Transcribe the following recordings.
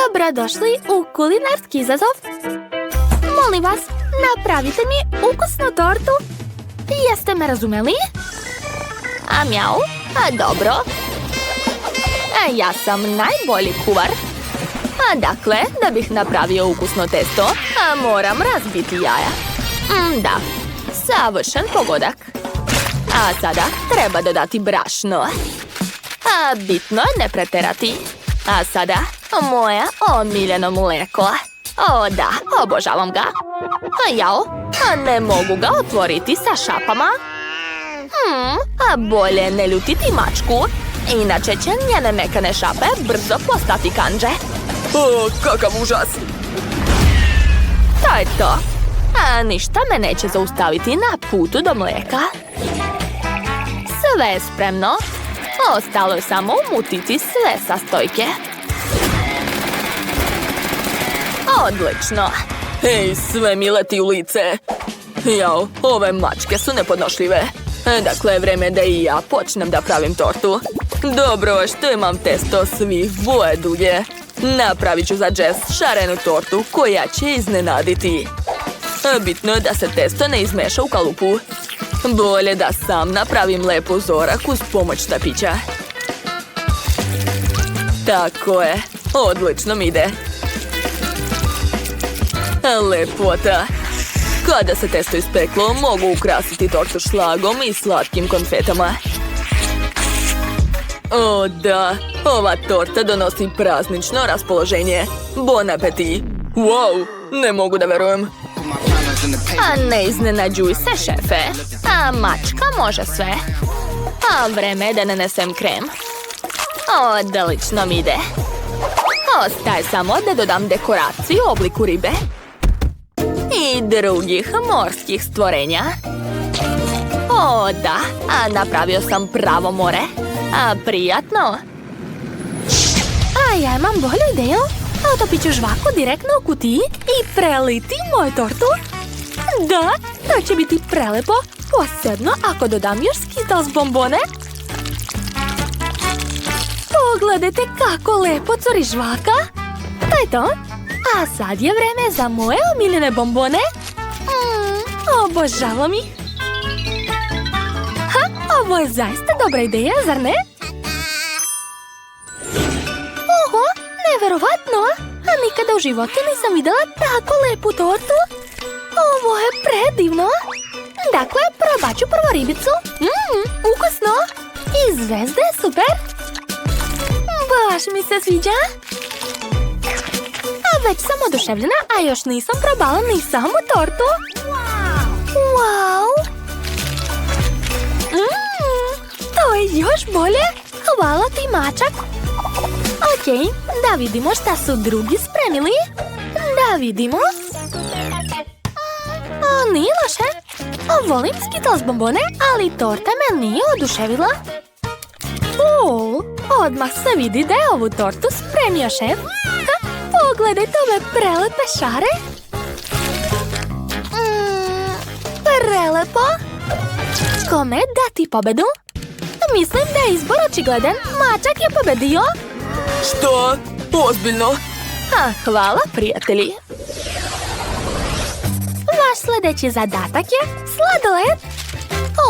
Dobrodošli u kulinarski izazov. Molim vas, napravite mi ukusnu tortu. Jeste me razumeli? A mjau, a dobro. Ja sam najbolji kuvar. A dakle, da bih napravio ukusno testo, moram razbiti jaja. Da, savršen pogodak. A sada treba dodati brašno. A bitno je ne preterati. A sada moje omiljeno mlijeko. O da, obožavam ga. A jao, ne mogu ga otvoriti sa šapama. A bolje ne ljutiti mačku. Inače će njene mekane šape brzo postati kandže. O, kakav užas! To je to. A ništa me neće zaustaviti na putu do mlijeka. Sve je spremno. Ostalo je samo umutiti sve sastojke. Odlično. Hej, sve mi leti u lice. Jao, ove mačke su nepodnošljive. Dakle, vreme da i ja počnem da pravim tortu. Dobro, što imam testo svih boje dulje. Napravit ću za Jess šarenu tortu koja će iznenaditi. Bitno je da se testo ne izmeša u kalupu. Bolje da sam napravim lep uzorak uz pomoć štapića. Tako je, odlično mi ide. Lepota. Kada se testo ispeklo, mogu ukrasiti tortu šlagom i slatkim konfetama. O da, ova torta donosi praznično raspoloženje. Bon appetit! Wow, ne mogu da verujem. A ne iznenađuj se, šefe. A mačka može sve. A vreme je da nanesem krem. Odlično mi ide. Ostaje samo da dodam dekoraciju u obliku ribe i drugih morskih stvorenja. O da, a napravio sam pravo more. A prijatno. A ja imam bolju ideju. Otopit ću žvaku direktno u kutiji i preliti moju tortu. Da, to će biti prelepo, posebno ako dodam još Skittles bombone. Pogledajte kako lepo curi žvaka. To je to. A sad je vreme za moje omiljene bombone. Obožavam ih. Ovo je zaista dobra ideja, zar ne? Oho, neverovatno! A nikada u životu nisam vidjela tako lepu tortu. Ovo je predivno. Dakle, probat ću prvo ribicu. Ukusno. I zvezde, super. Baš mi se sviđa. A već sam oduševljena, a još nisam probala ni samu tortu. Wow! To je još bolje. Hvala ti, mačak. Ok, da vidimo šta su drugi spremili. Da vidimo. Nije loše. Volim Skittles bombone, ali torta me nije oduševila. Odmah se vidi da je ovu tortu spremio šef. Pogledajte ove prelepe šare. Prelepo. Kome dati pobedu? Mislim da je izbor očigledan. Mačak je pobedio. Što? Ozbiljno? Hvala, prijatelji. Vaš sljedeći zadatak je sladoled.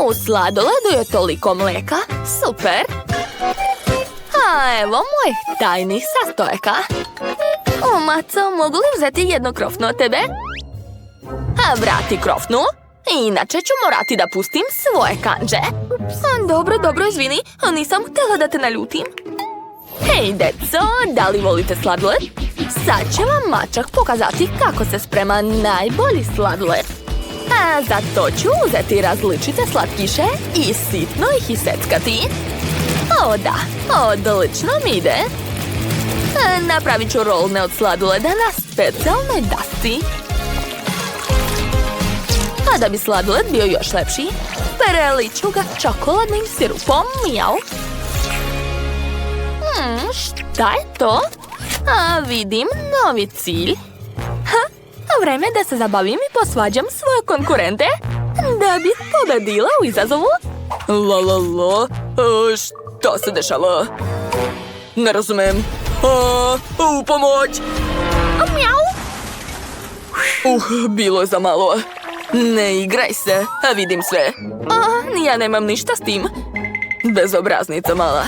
U sladoledu je toliko mlijeka. Super. A evo mojih tajnih sastojaka. Maco, mogu li uzeti jednu krofnu od tebe? Vrati krofnu. Inače ću morati da pustim svoje kandže. Dobro, izvini. Nisam htjela da te naljutim. Hej, deco, da li volite sladoled? Sad će vam mačak pokazati kako se sprema najbolji sladoled. A za to ću uzeti različite slatkiše i sitno ih iseckati. O da, odlično mi ide. Napravit ću rolne od sladoleda na specijalnoj dasci. A da bi sladoled bio još lepši, prelit ću ga čokoladnim sirupom. Mijau. Šta je to? Vidim novi cilj. Vreme da se zabavim i posvađam svoje konkurente da bi pobedila u izazovu. Šta se dešava? Ne razumem. U pomoć! Mjau! Bilo je za malo. Ne igraj se, a vidim sve. Ja nemam ništa s tim. Bezobraznica mala.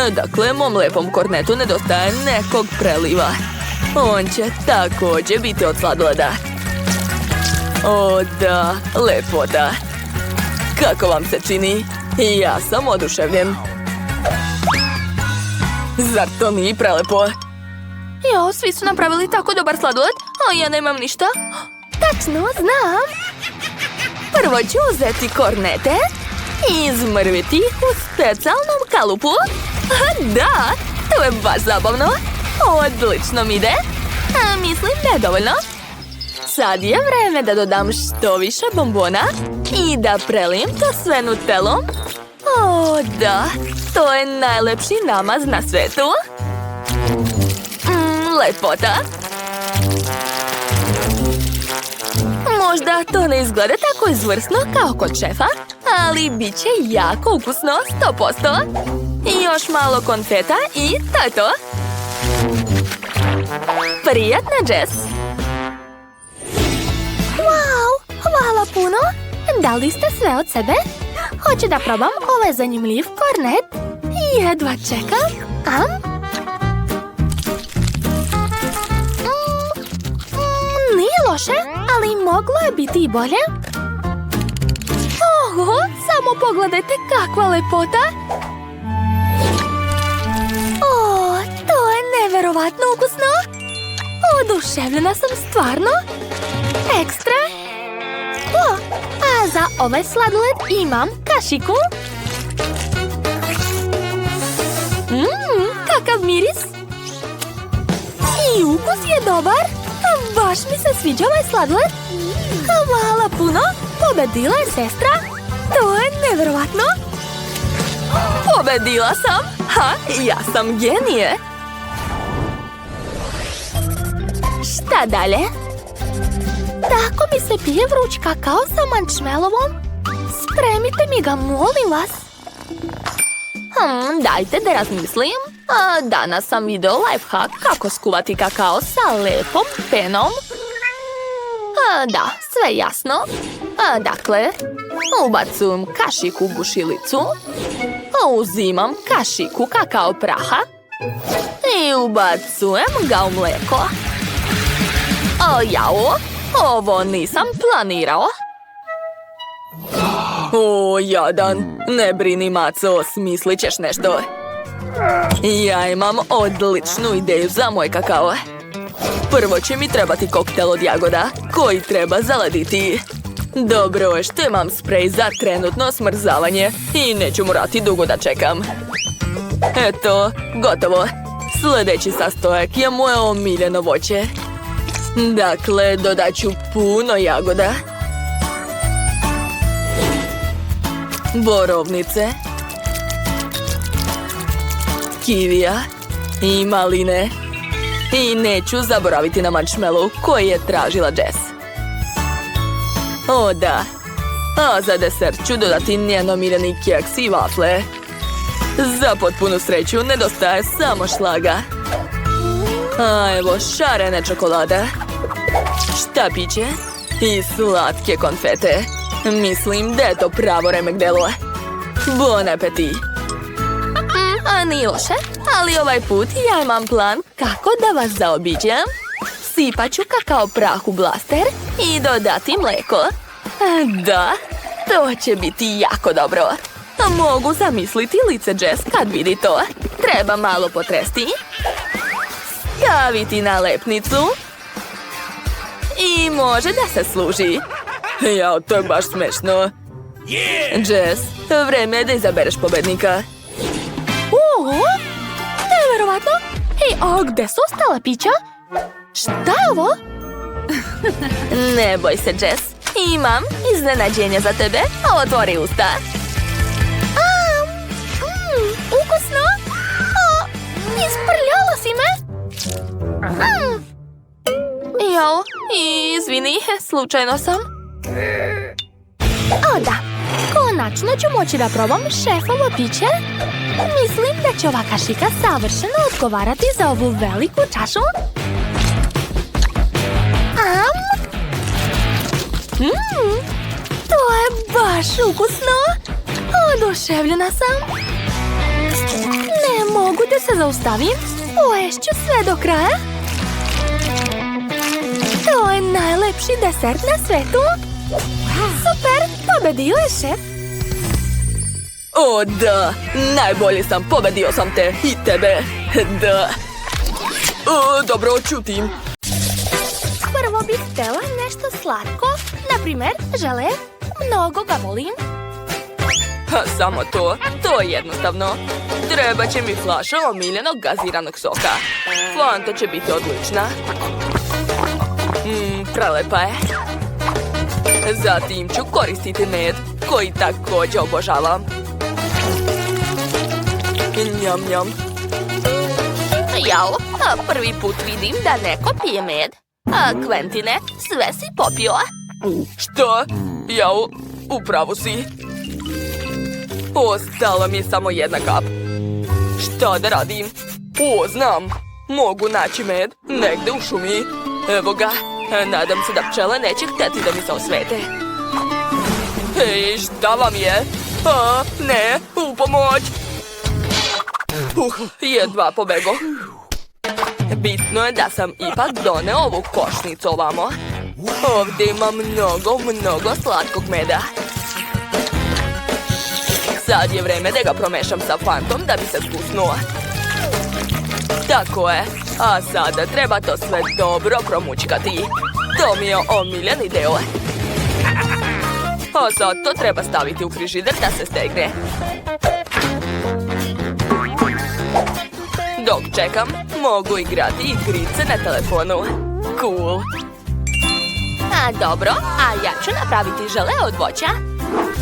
Dakle, mom lepom kornetu nedostaje nekog preliva. On će također biti od sladoleda. O da, lepota. Kako vam se čini? Ja sam oduševljen. Zar to nije prelepo? Jo, svi su napravili tako dobar sladoled, a ja nemam ništa. Tačno, znam. Prvo ću uzeti kornete i izmrviti ih u specijalnom kalupu. Da, to je baš zabavno. Odlično mi ide. Mislim da je dovoljno. Sad je vreme da dodam što više bombona i da prelijem to sve nutelom. O, da, to je najlepši namaz na svetu. Lepota. Možda to ne izgleda tako izvrsno kao kod šefa, ali bit će jako ukusno, 100%. I još malo konfeta i to je to. Prijatna, Jess! Wow, hvala puno. Dali ste sve od sebe? Hoću da probam ovaj zanimljiv kornet. Jedva čekam. Nije loše, ali moglo je biti i bolje. Oho, samo pogledajte kakva lepota. O, to je neverovatno ukusno. Oduševljena sam stvarno. Ekstra. O, a za ovaj sladoled imam kašiku. Kakav miris. I ukus je dobar. Baš mi se sviđa ovaj sladoled. Hvala puno. Pobedila je sestra. To je neverovatno. Pobedila sam. Ja sam genije. Šta dalje? Tako mi se pije vruć kakao sa mančmelovom. Spremite mi ga, molim vas. Dajte da razmislim. Danas sam video lifehack kako skuvati kakao sa lepom penom. Da, sve jasno. Dakle, ubacujem kašiku u bušilicu. Uzimam kašiku kakao praha. I ubacujem ga u mleko. Jao, ovo nisam planirao. O, jadan, ne brini, maco, smislit ćeš nešto. Ja imam odličnu ideju za moj kakao. Prvo će mi trebati koktel od jagoda, koji treba zaladiti. Dobro je što imam sprej za trenutno smrzavanje i neću morati dugo da čekam. Eto, gotovo. Sljedeći sastojak je moje omiljeno voće. Dakle, dodat ću puno jagoda. Borovnice. Kivija. I maline. I neću zaboraviti na marshmallow koji je tražila Jess. O da. A za desert ću dodati njen omiljeni keks i vafle. Za potpunu sreću nedostaje samo šlaga. A evo šarene čokolade. Štapiće i slatke konfete. Mislim da je to pravo remek delo. Bon appetit! Nije loše, ali ovaj put ja imam plan kako da vas zaobiđem. Sipat ću kakao prah u blaster i dodati mleko. Da, to će biti jako dobro. Mogu zamisliti lice Jess kad vidi to. Treba malo potresti. Staviti nalepnicu. I može da se služi. Jao, to je baš smešno. Jess, vreme je da izabereš pobednika. Neverovatno. Hej, a gde su ostala pića? Šta je ovo? Ne boj se, Jess. Imam iznenađenje za tebe. Otvori usta. Ukusno. Isprljala si me. Jao, izvini, slučajno sam. O da, konačno ću moći da probam šefovo piće. Mislim da će ova kašika savršeno odgovarati za ovu veliku čašu. To je baš ukusno. Oduševljena sam. Ne mogu da se zaustavim. Poješću sve do kraja. To je najlepši desert na svetu. Super, pobedio je šef. O da, najbolji sam, pobedio sam te i tebe. Da. Dobro, čutim. Prvo bih htjela nešto slatko. Naprimjer, žele. Mnogo ga volim. Samo to je jednostavno. Treba će mi flaša omiljenog gaziranog soka. Fanta će biti odlična. Prelepa je. Zatim ću koristiti med, koji također obožavam. Njam, njam. Jao, prvi put vidim da neko pije med. Kventine, sve si popio. Što? Jao, upravo si. Ostala mi je samo jedna kap. Šta da radim? Znam. Mogu naći med negde u šumi. Evo ga. Nadam se da pčele neće hteti da mi se osvete. Hej, šta vam je? Ne, u pomoć! Jedva pobego. Bitno je da sam ipak doneo ovu košnicu ovamo. Ovdje ima mnogo slatkog meda. Sad je vreme da ga promešam sa Fantom da bi se zgusnuo. Tako je. A sada treba to sve dobro promućkati. To mi je omiljeni deo. A sad to treba staviti u frižider da se stegne. Dok čekam, mogu igrati igrice na telefonu. Cool. Dobro, a ja ću napraviti žele od voća.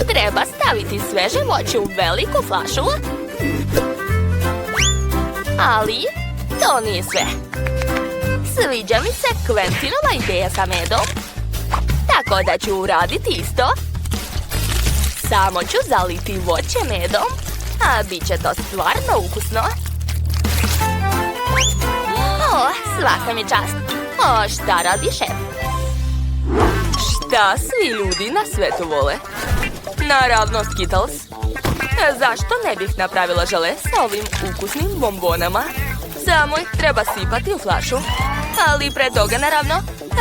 Treba staviti sveže voće u veliku flašu. Ali to nije sve. Sviđa mi se Quentinova ideja sa medom. Tako da ću uraditi isto. Samo ću zaliti voće medom, a bit će to stvarno ukusno. Svaka mi čast. Šta radi šef? Šta svi ljudi na svetu vole? Naravno Skittles. Zašto ne bih napravila žele sa ovim ukusnim bombonama? Samo ih treba sipati u flašu. Ali pre toga naravno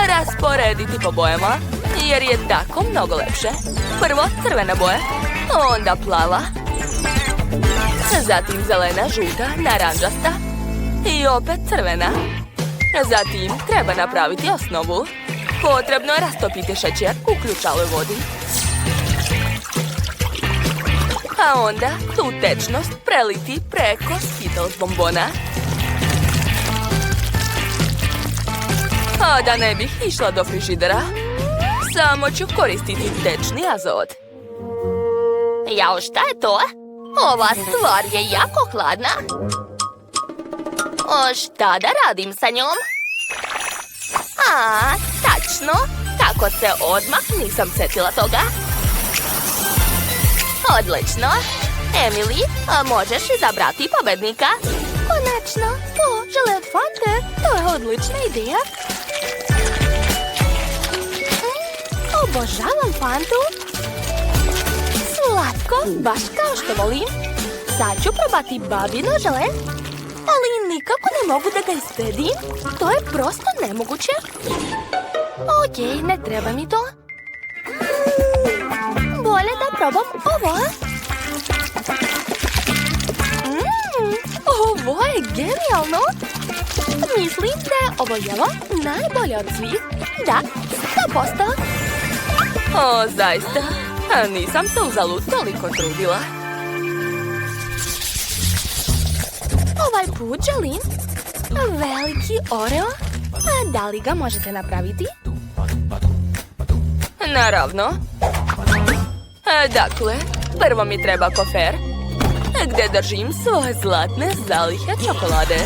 rasporediti po bojama, jer je tako mnogo lepše. Prvo crvena boja, onda plava, zatim zelena, žuta, naranđasta i opet crvena. Zatim treba napraviti osnovu. Potrebno je rastopiti šećer u ključaloj vodi. A onda tu tečnost preliti preko Skittles bombona. A da ne bih išla do frižidera, samo ću koristiti tečni azot. Jao, šta je to? Ova stvar je jako hladna. Šta da radim sa njom? Tačno. Kako se odmah nisam setila toga. Odlično. Emily, možeš izabrati pobednika? Konačno, žele od Fante. To je odlična ideja. Obožavam Fantu. Slatko, baš kao što volim. Sad ću probati babino žele. Ali nikako ne mogu da ga ispedim. To je prosto nemoguće. Okej, ne treba mi to. Bolje da probam ovo. Ovo je genijalno. Mislim da je ovo jelo najbolje od svih. Da, 100%. Zaista? Nisam se uzalud toliko trudila. Ovaj put želim veliki Oreo. Da li ga možete napraviti? Naravno. Dakle, prvo mi treba kofer, gdje držim svoje zlatne zalihe čokolade.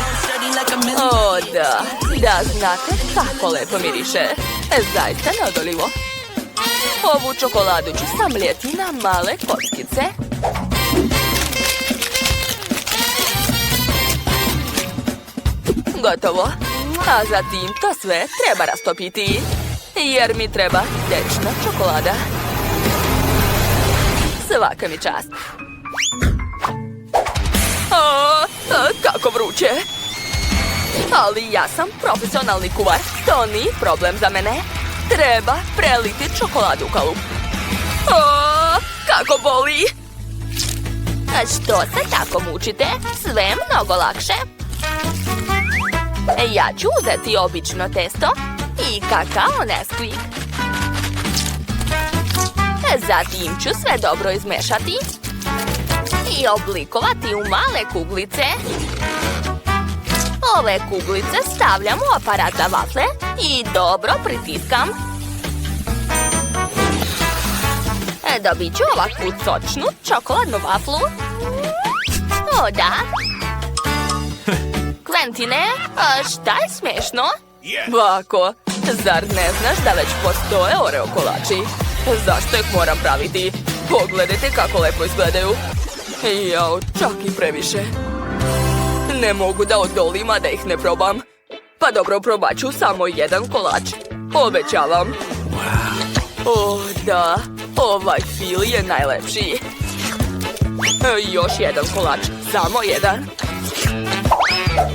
Da znate kako lepo miriše. Zaista neodoljivo. Ovu čokoladu ću samljeti na male kockice. Gotovo. A zatim to sve treba rastopiti. Jer mi treba tečna čokolada. Svaka mi čast. Kako vruće. Ali ja sam profesionalni kuvar. To nije problem za mene. Treba preliti čokoladu u kalup. Kako boli. A što se tako mučite? Sve je mnogo lakše. Ja ću uzeti obično testo i kakao Nesquik. Zatim ću sve dobro izmešati i oblikovati u male kuglice. Ove kuglice stavljam u aparat za vafle i dobro pritiskam. Dobit ću ovakvu sočnu čokoladnu vaflu. O, da. Quentine, šta je smešno? Bako, zar ne znaš da već postoje Oreo kolači? Zašto ih moram praviti? Pogledajte kako lepo izgledaju. Jao, čak i previše. Ne mogu da odolim, a da ih ne probam. Pa dobro, probat ću samo jedan kolač. Obećavam. O, da. Ovaj fil je najlepši. Još jedan kolač. Samo jedan.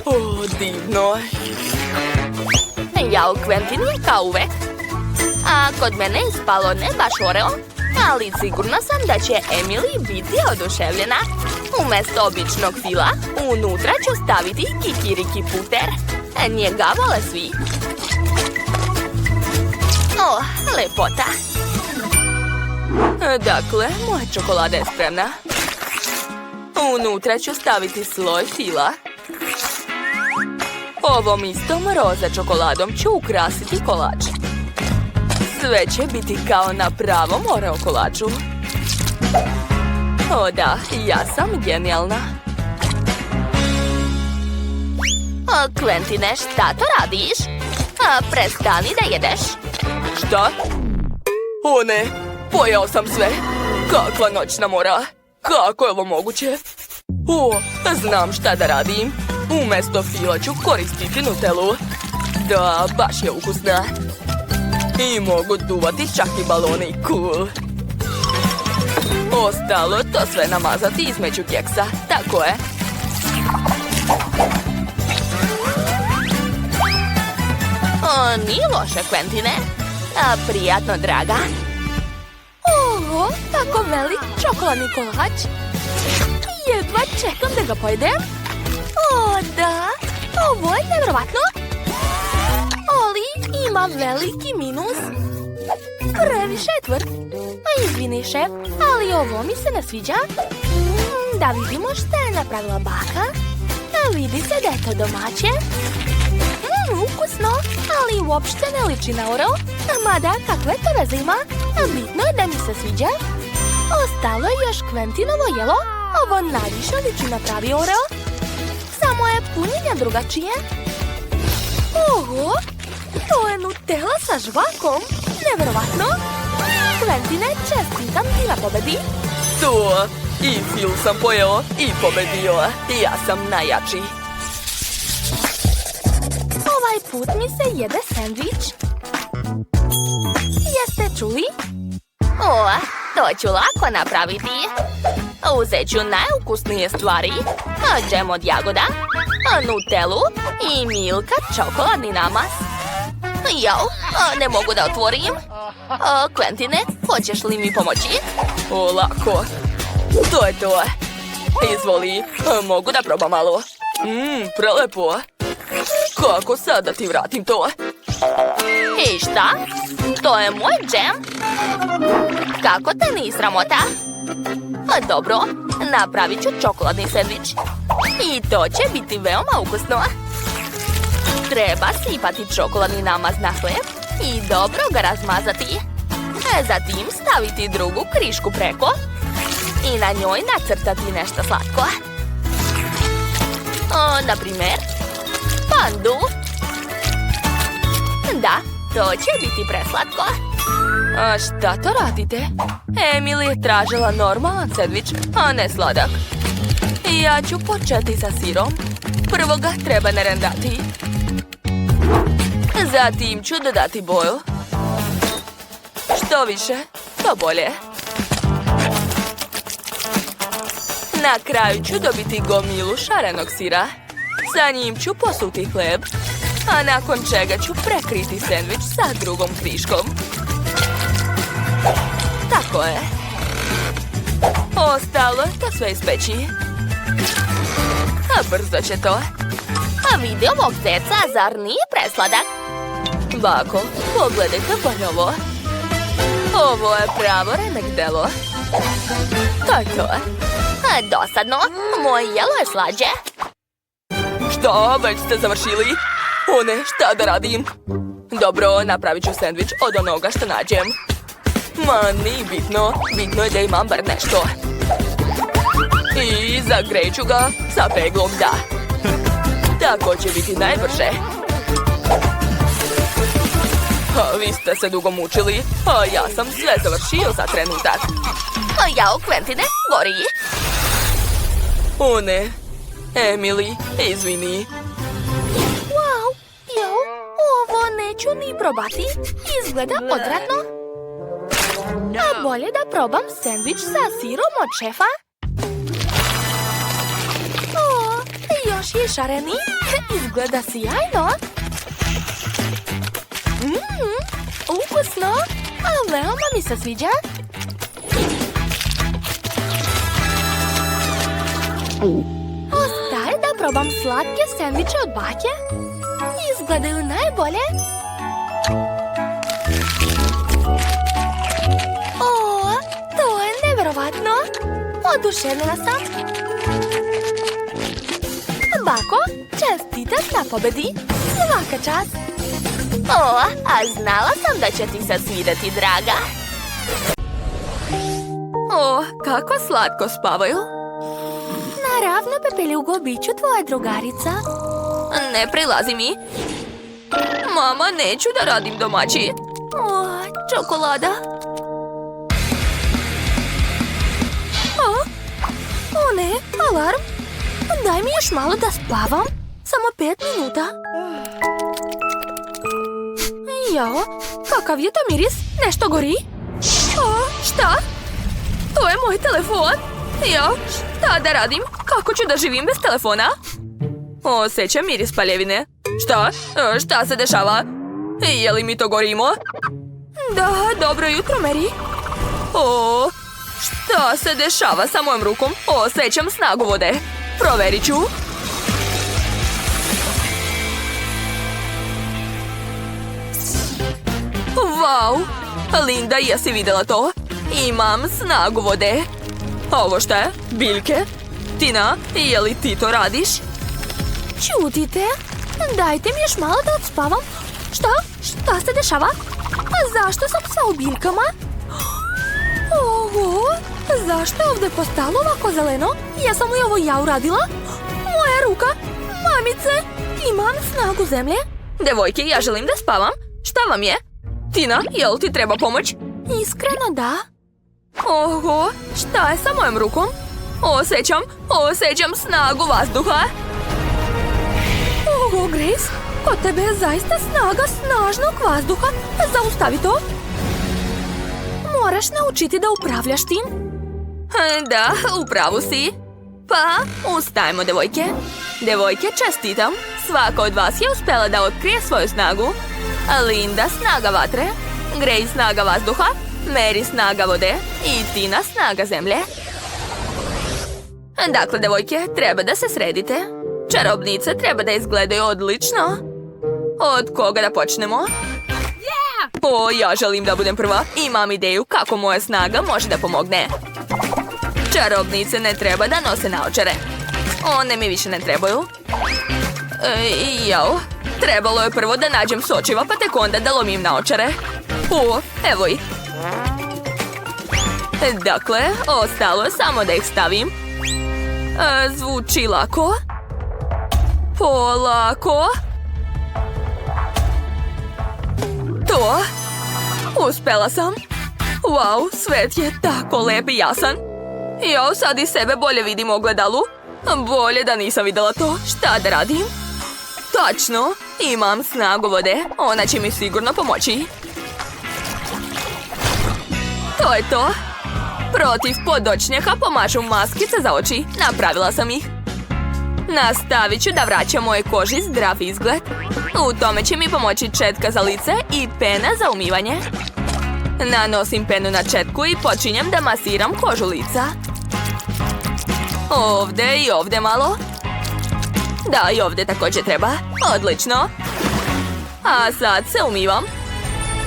O, divno. Jao, Quentin je kao uvek. A kod mene ispalo ne baš Oreo, ali sigurna sam da će Emily biti oduševljena. Umjesto običnog fila, unutra ću staviti kikiriki puter. Njega vole svi. O, lepota. Dakle, moja čokolada je spremna. Unutra ću staviti sloj fila. Ovom istom roza čokoladom ću ukrasiti kolač. Sve će biti kao na pravom Oreo kolaču. O da, ja sam genijalna. Quentine, šta to radiš? Prestani da jedeš. Šta? O ne, pojeo sam sve. Kakva noćna mora. Kako je ovo moguće? O, znam šta da radim. Umjesto fila ću koristiti Nutellu. Da, baš je ukusna. I mogu duvati čak i baloni, cool. Ostalo to sve namazati između keksa, tako je. Nije loše, Quentine. Prijatno, draga. Oho, tako velik čokoladni kolač. Jedva čekam da ga pojedem. O, da, ovo je nevjerovatno. Ali ima veliki minus. Previše je tvrd. Izvini, šef, ali ovo mi se ne sviđa. Da vidimo šta je napravila baka. Vidi se da je to domaće. Ukusno, ali uopšte ne liči na Oreo. Mada, kakve to veze ima? Bitno je da mi se sviđa. Ostalo je još Quentinovo jelo. Ovo najviše liči na pravi Oreo. Samo je punjenje drugačije. Oho, to je Nutella sa žvakom. Neverovatno. Quentine, čestitam ti na pobedi. To, i fil sam pojeo i pobedio. Ja sam najjači. Ovaj put mi se jede sendvič. Jeste čuli? O, to ću lako napraviti. Uzet ću najukusnije stvari. Džem od jagoda, Nutellu i Milka čokoladni namaz. Jao, ne mogu da otvorim. Quentine, hoćeš li mi pomoći? O, lako. To je to. Izvoli, mogu da probam malo. Prelepo. Kako sad da ti vratim to? I šta? To je moj džem? Kako te nije sramota? Dobro, napravit ću čokoladni sendvič. I to će biti veoma ukusno. Treba sipati čokoladni namaz na hleb i dobro ga razmazati. Zatim staviti drugu krišku preko i na njoj nacrtati nešto slatko. Na primjer, pandu. Da, to će biti preslatko. A šta to radite? Emily je tražila normalan sendvič, a ne sladak. Ja ću početi sa sirom. Prvo ga treba narandati. Zatim ću dodati boju. Što više, to bolje. Na kraju ću dobiti gomilu šarenog sira. Sa njim ću posuti hleb, a nakon čega ću prekriti sendvič sa drugom kriškom. Tako je. Ostalo je to sve ispeći. A brzo će to. A vidi ovog zeca, zar nije presladak? Bako, pogledajte bolje ovo. Ovo je pravo remek delo. To je to. Dosadno, moje jelo je slađe. Što, već ste završili? O ne, šta da radim? Dobro, napravit ću sendvič od onoga što nađem. Ma, nije bitno. Bitno je da imam bar nešto. I zagrejit ću ga sa peglom, da. Tako će biti najbrže. Vi ste se dugo mučili, a ja sam sve završio za trenutak. Jao, Quentine, gori. O ne, Emily, izvini. Wow, jao, ovo neću ni probati. Izgleda odvratno. A bolje da probam sendvič sa sirom od šefa. O, još je šareni. Izgleda sjajno. Ukusno, a veoma mi se sviđa. Ostaje da probam slatke sendviče od bake. Izgledaju najbolje. O, to je neverovatno. Oduševljena sam. Bako, čestitam na pobedi. Svaka čast. O, a znala sam da će ti se svidjeti, draga. O, kako slatko spavaju. Naravno, Pepeljugo, bit ću tvoja drugarica. Ne prilazi mi. Mama, neću da radim domaći. O, čokolada. O ne, alarm. Daj mi još malo da spavam. Samo 5 minuta. Jao, kakav je to miris? Nešto gori? O, šta? To je moj telefon. Jao, šta da radim? Kako ću da živim bez telefona? Osjećam miris paljevine. Šta? Šta se dešava? Je li mi to gorimo? Da, dobro jutro, Mary. O, šta se dešava sa mojom rukom? Osjećam snagu vode. Proverit ću. Wow! Linda, jesi vidjela to? Imam snagu vode. Ovo šta je? Biljke? Tina, je li ti to radiš? Čutite? Dajte mi još malo da odspavam. Šta? Šta se dešava? A zašto sam sva u biljkama? Oho! Zašto je ovdje postalo ovako zeleno? Jesam li ovo ja uradila? Moja ruka! Mamice! Imam snagu zemlje. Devojke, ja želim da spavam. Šta vam je? Tina, jel ti treba pomoć? Iskreno da. Oho, šta je sa mojom rukom? Osjećam snagu vazduha. Oho, Grace, kod tebe je zaista snaga snažnog vazduha. Zaustavi to. Moraš naučiti da upravljaš tim. Da, upravu si. Pa, ustajmo, devojke. Devojke, čestitam. Svaka od vas je uspjela da otkrije svoju snagu. Linda, snaga vatre. Grace, snaga vazduha. Mary, snaga vode. I Tina, snaga zemlje. Dakle, devojke, treba da se sredite. Čarobnice treba da izgledaju odlično. Od koga da počnemo? O, ja želim da budem prva. Imam ideju kako moja snaga može da pomogne. Čarobnice ne treba da nose naočare. One mi više ne trebaju. Jao, trebalo je prvo da nađem sočiva, pa tek onda da lomim naočare. O, evo ih. Dakle, ostalo je samo da ih stavim. Zvuči lako. Polako. To. Uspela sam. Wow, svet je tako lep i jasan. Ja sad i sebe bolje vidim u ogledalu. Bolje da nisam vidjela to. Šta da radim? Tačno, imam snagu vode. Ona će mi sigurno pomoći. To je to. Protiv podočnjaka pomažu maskice za oči. Napravila sam ih. Nastavit ću da vraćam moje koži zdrav izgled. U tome će mi pomoći četka za lice i pena za umivanje. Nanosim penu na četku i počinjem da masiram kožu lica. Ovdje i ovdje malo. Da, i ovdje također treba. Odlično. A sad se umivam.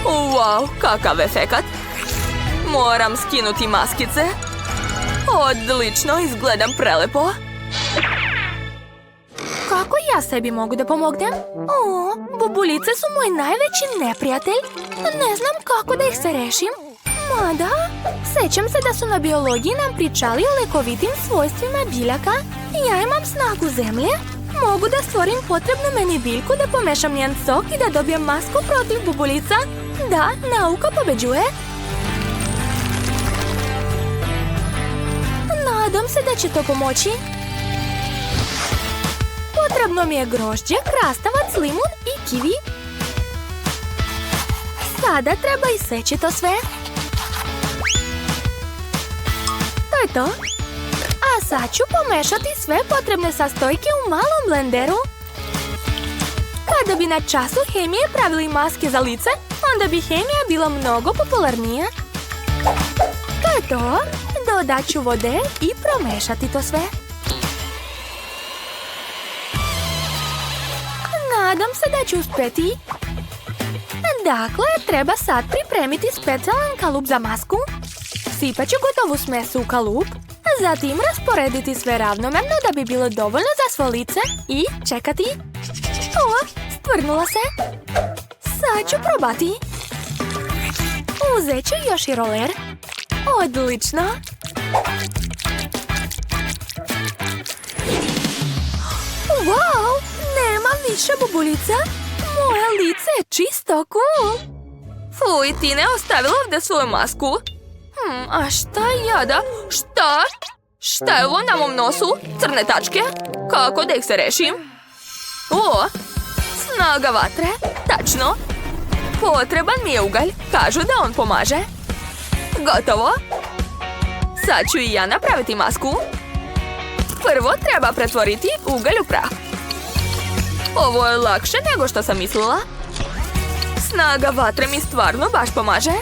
Wow, kakav efekat. Moram skinuti maskice. Odlično, izgledam prelepo. Kako ja sebi mogu da pomognem? O, bubulice su moj najveći neprijatelj. Ne znam kako da ih se rešim. Mada, sećam se da su na biologiji nam pričali o lekovitim svojstvima biljaka. Ja imam snagu zemlje. Mogu da stvorim potrebnu meni biljku, da pomešam njen sok i da dobijem masku protiv bubulica. Da, nauka pobeđuje. Nadam se da će to pomoći. Potrebno mi je grožđe, krastavac, limun i kivi. Sada treba iseći to sve. To je to. A sad ću pomešati sve potrebne sastojke u malom blenderu. Kada bi na času hemije pravili maske za lice, onda bi hemija bila mnogo popularnija. To je to. Dodat ću vode i promešati to sve. Nadam se da ću uspjeti. Dakle, treba sad pripremiti specijalan kalup za masku. Sipat ću gotovu smesu u kalup. Zatim rasporediti sve ravnomerno da bi bilo dovoljno za svo lice i čekati. O, stvrnula se. Sad ću probati. Uzet ću još i roler. Odlično. Wow, nema više bubulica. Moje lice je čisto cool. Fuj, ti ne ostavila ovdje svoju masku. A šta jada? Šta? Šta je ovo na mom nosu? Crne tačke? Kako da ih se rešim? O, snaga vatre. Tačno. Potreban mi je ugalj. Kažu da on pomaže. Gotovo. Sad ću i ja napraviti masku. Prvo treba pretvoriti ugalj u prah. Ovo je lakše nego što sam mislila. Snaga vatre mi stvarno baš pomaže.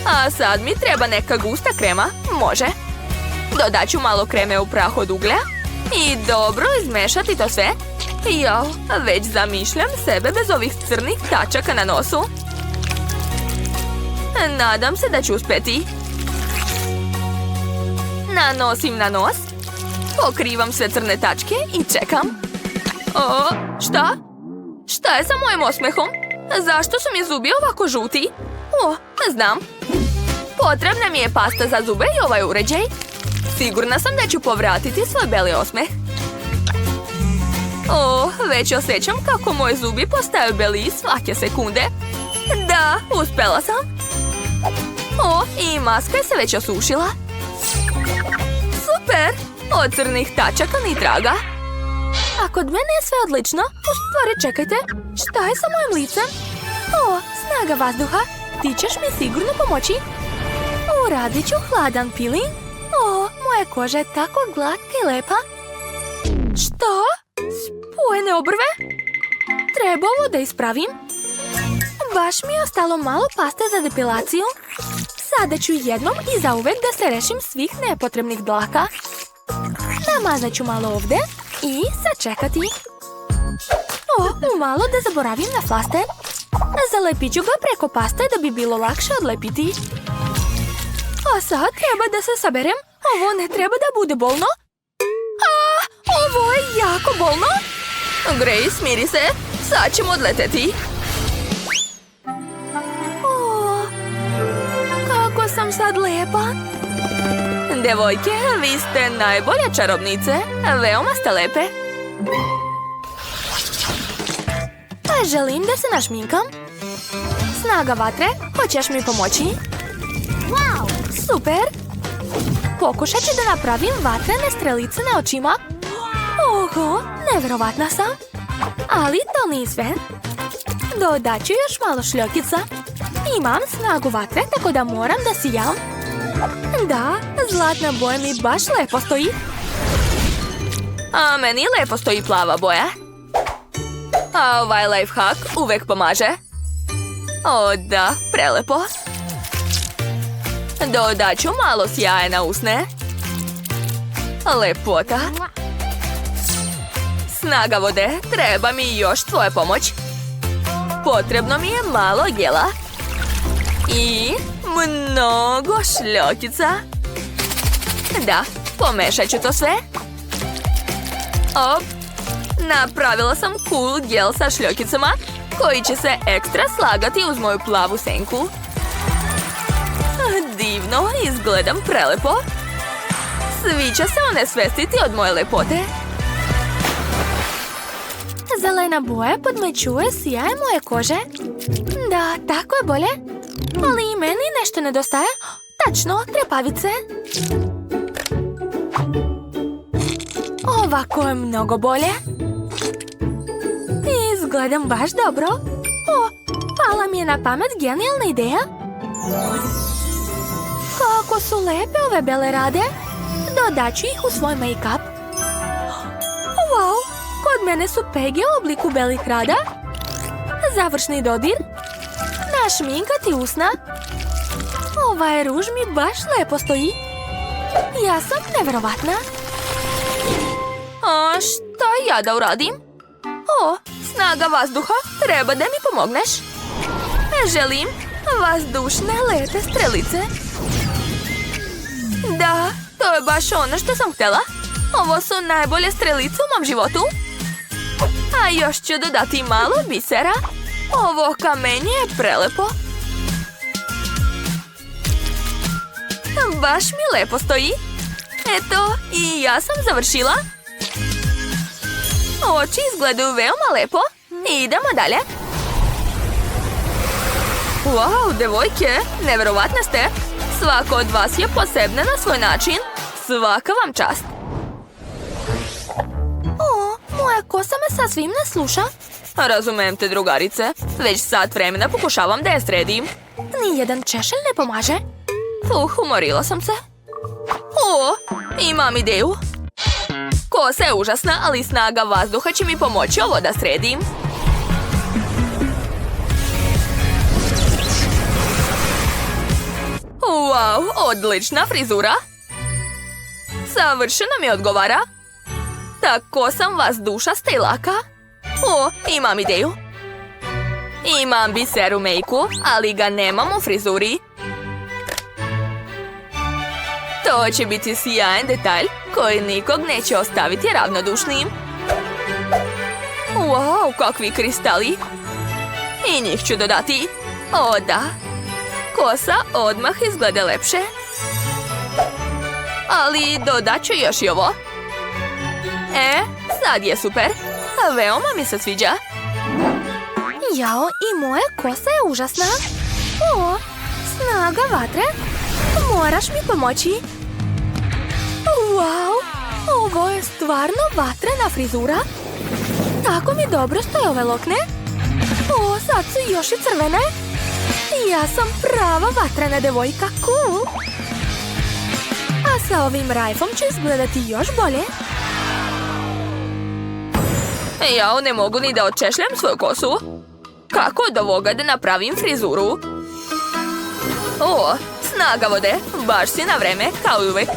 A sad mi treba neka gusta krema. Može. Dodat ću malo kreme u prah od uglja. I dobro izmešati to sve. Jao, već zamišljam sebe bez ovih crnih tačaka na nosu. Nadam se da ću uspjeti. Nanosim na nos. Pokrivam sve crne tačke i čekam. O, šta? Šta je sa mojim osmehom? Zašto su mi zubi ovako žuti? O, znam. Potrebna mi je pasta za zube i ovaj uređaj. Sigurna sam da ću povratiti svoj beli osmeh. O, već osjećam kako moji zubi postaju beliji svake sekunde. Da, uspjela sam. O, i maska se već osušila. Super! Od crnih tačaka ni traga. A kod mene je sve odlično. U stvari, čekajte, šta je sa mojim licem? O, snaga vazduha. Ti ćeš mi sigurno pomoći. Uradit ću hladan peeling. O, moja koža je tako glatka i lepa. Što? Spojene obrve? Treba ovo da ispravim. Baš mi je ostalo malo paste za depilaciju. Sada ću jednom i zauvek da se rešim svih nepotrebnih dlaka. Namazat ću malo ovdje i sačekati. O, malo da zaboravim na flaster. Zalepit ću ga preko paste da bi bilo lakše odlepiti. A sad treba da se saberem. Ovo ne treba da bude bolno. A, ovo je jako bolno. Grace, smiri se. Sad ćemo odleteti. O, kako sam sad lepa. Devojke, vi ste najbolje čarobnice. Veoma ste lepe. Pa želim da se našminkam. Snaga vatre, hoćeš mi pomoći? Wow! Super! Pokušat ću da napravim vatrene strelice na očima. Oho, nevjerovatna sam. Ali to nije sve. Dodat ću još malo šljokica. Imam snagu vatre, tako da moram da sijam. Da, zlatna boja mi baš lepo stoji. A meni lepo stoji plava boja. A ovaj lifehack uvek pomaže. O da, prelepo. Dodat ću malo sjaja na usne. Lepota. Snaga vode, treba mi još tvoja pomoć. Potrebno mi je malo gela. I mnogo šljokica. Da, pomešat ću to sve. Op, napravila sam cool gel sa šljokicama koji će se ekstra slagati uz moju plavu senku. Divno, izgledam prelepo. Svi će se onesvestiti od moje lepote. Zelena boja podmećuje sjaj moje kože. Da, tako je bolje. Ali i meni nešto nedostaje. Tačno, trepavice. Ovako je mnogo bolje. Izgledam baš dobro. O, pala mi je na pamet genijalna ideja. Kako su lepe ove bele rade. Dodat ću ih u svoj make-up. Wow, kod mene su pege u obliku belih rada. Završni dodir. Našminkati usna. Ovaj ruž mi baš lepo stoji. Ja sam nevjerovatna. A šta ja da uradim? O, snaga vazduha, treba da mi pomogneš. Želim vazdušne lete strelice. Da, to je baš ono što sam htjela. Ovo su najbolje strelice u mom životu. A još ću dodati malo bisera. Ovo kamenje je prelepo. Baš mi lepo stoji. Eto, i ja sam završila. Oči izgledaju veoma lepo. Idemo dalje. Wow, devojke, nevjerovatne ste. Svako od vas je posebna na svoj način. Svaka vam čast. O, moja kosa me sasvim ne sluša. Razumem te, drugarice. Već sat vremena pokušavam da je sredim. Nijedan češelj ne pomaže. Umorila sam se. O, imam ideju. Kosa je užasna, ali snaga vazduha će mi pomoći ovo da sredim. Wow, odlična frizura. Savršeno mi odgovara. Ta kosa vazdušasta i laka. O, imam ideju. Imam biser u mejku, ali ga nemam u frizuri. To će biti sjajan detalj koji nikog neće ostaviti ravnodušnim. Wow, kakvi kristali. I njih ću dodati. O da, kosa odmah izgleda lepše. Ali dodat ću još i ovo. Sad je super. Veoma mi se sviđa. Jao, i moja kosa je užasna. O, snaga vatre. Moraš mi pomoći. Wow, ovo je stvarno vatrena frizura. Tako mi dobro stoje ove lokne. O, sad su još i crvene. Ja sam prava vatrena devojka, cool. A sa ovim rajfom ću izgledati još bolje. Ja ne mogu ni da odčešljam svoju kosu. Kako od ovoga da napravim frizuru? O, snaga vode, baš si na vreme, kao i uvek.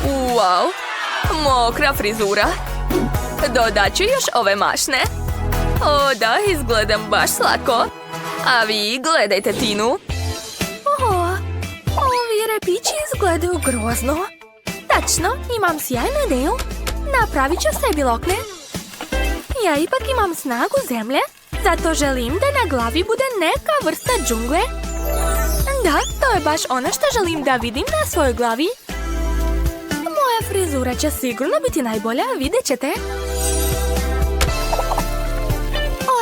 Wow, mokra frizura. Dodat ću još ove mašne. O da, izgledam baš slatko. A vi gledajte Tinu. O, ovi repići izgledaju grozno. Tačno, imam sjajnu ideju. Napravit ću sebi lokne. Ja ipak imam snagu zemlje, zato želim da na glavi bude neka vrsta džungle. Da, to je baš ono što želim da vidim na svojoj glavi. Moja frizura će sigurno biti najbolja, vidjet ćete.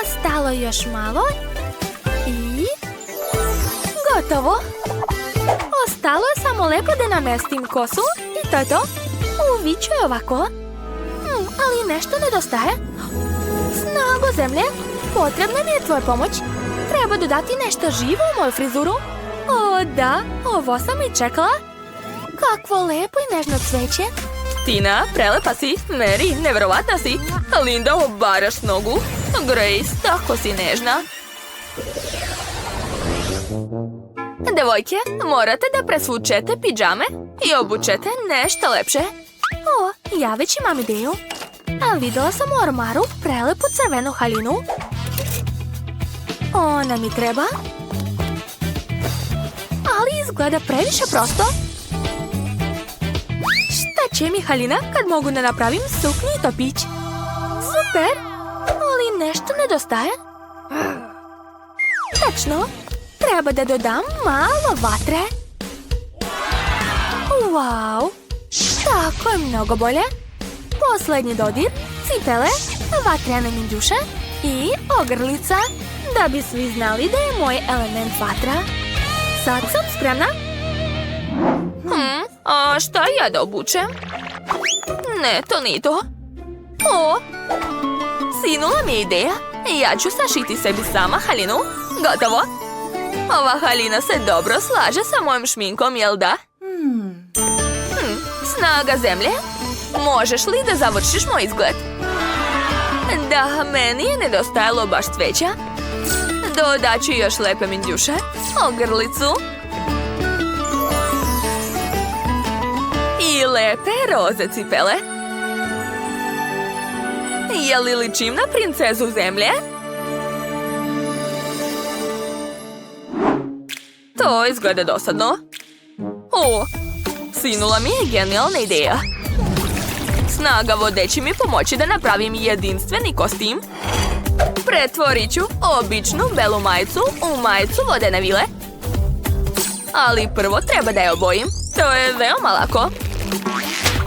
Ostalo još malo. I... gotovo. Ostalo je samo lepo da namestim kosu i to je to. Uviću je ovako. Ali nešto nedostaje. Snago zemlje, potrebna mi je tvoja pomoć. Treba dodati nešto živo u moju frizuru. O da, ovo sam i čekala. Kakvo lepo i nežno cveće. Tina, prelepa si. Mary, neverovatna si. Linda, obaraš nogu. Grace, tako si nežna. Devojke, morate da presvučete pidžame i obučete nešto lepše. O, ja već imam ideju. A videla sam u ormaru prelepu crvenu haljinu. Ona mi treba. Ali izgleda previše prosto. Šta će mi haljina kad mogu da napravim suknju i topić? Super! Ali nešto nedostaje. Tačno, treba da dodam malo vatre. Wow! Tako je mnogo bolje. Poslednji dodir, cipele, vatrene minđuše i ogrlica. Da bi svi znali da je moj element vatra. Sad sam spremna. A šta ja da obučem? Ne, to nije to. O, sinula mi je ideja. Ja ću sašiti sebi sama haljinu. Gotovo. Ova haljina se dobro slaže sa mojom šminkom, jel da? Snaga zemlje. Možeš li da završiš moj izgled? Da, meni je nedostajalo baš cveća. Dodat ću još lepe minđuše, ogrlicu i lepe roze cipele. Je li ličim na princezu zemlje? To izgleda dosadno. O, sinula mi je genijalna ideja. Snaga vode će mi pomoći da napravim jedinstveni kostim. Pretvorit ću običnu belu majicu u majicu vodene vile. Ali prvo treba da je obojim. To je veoma lako.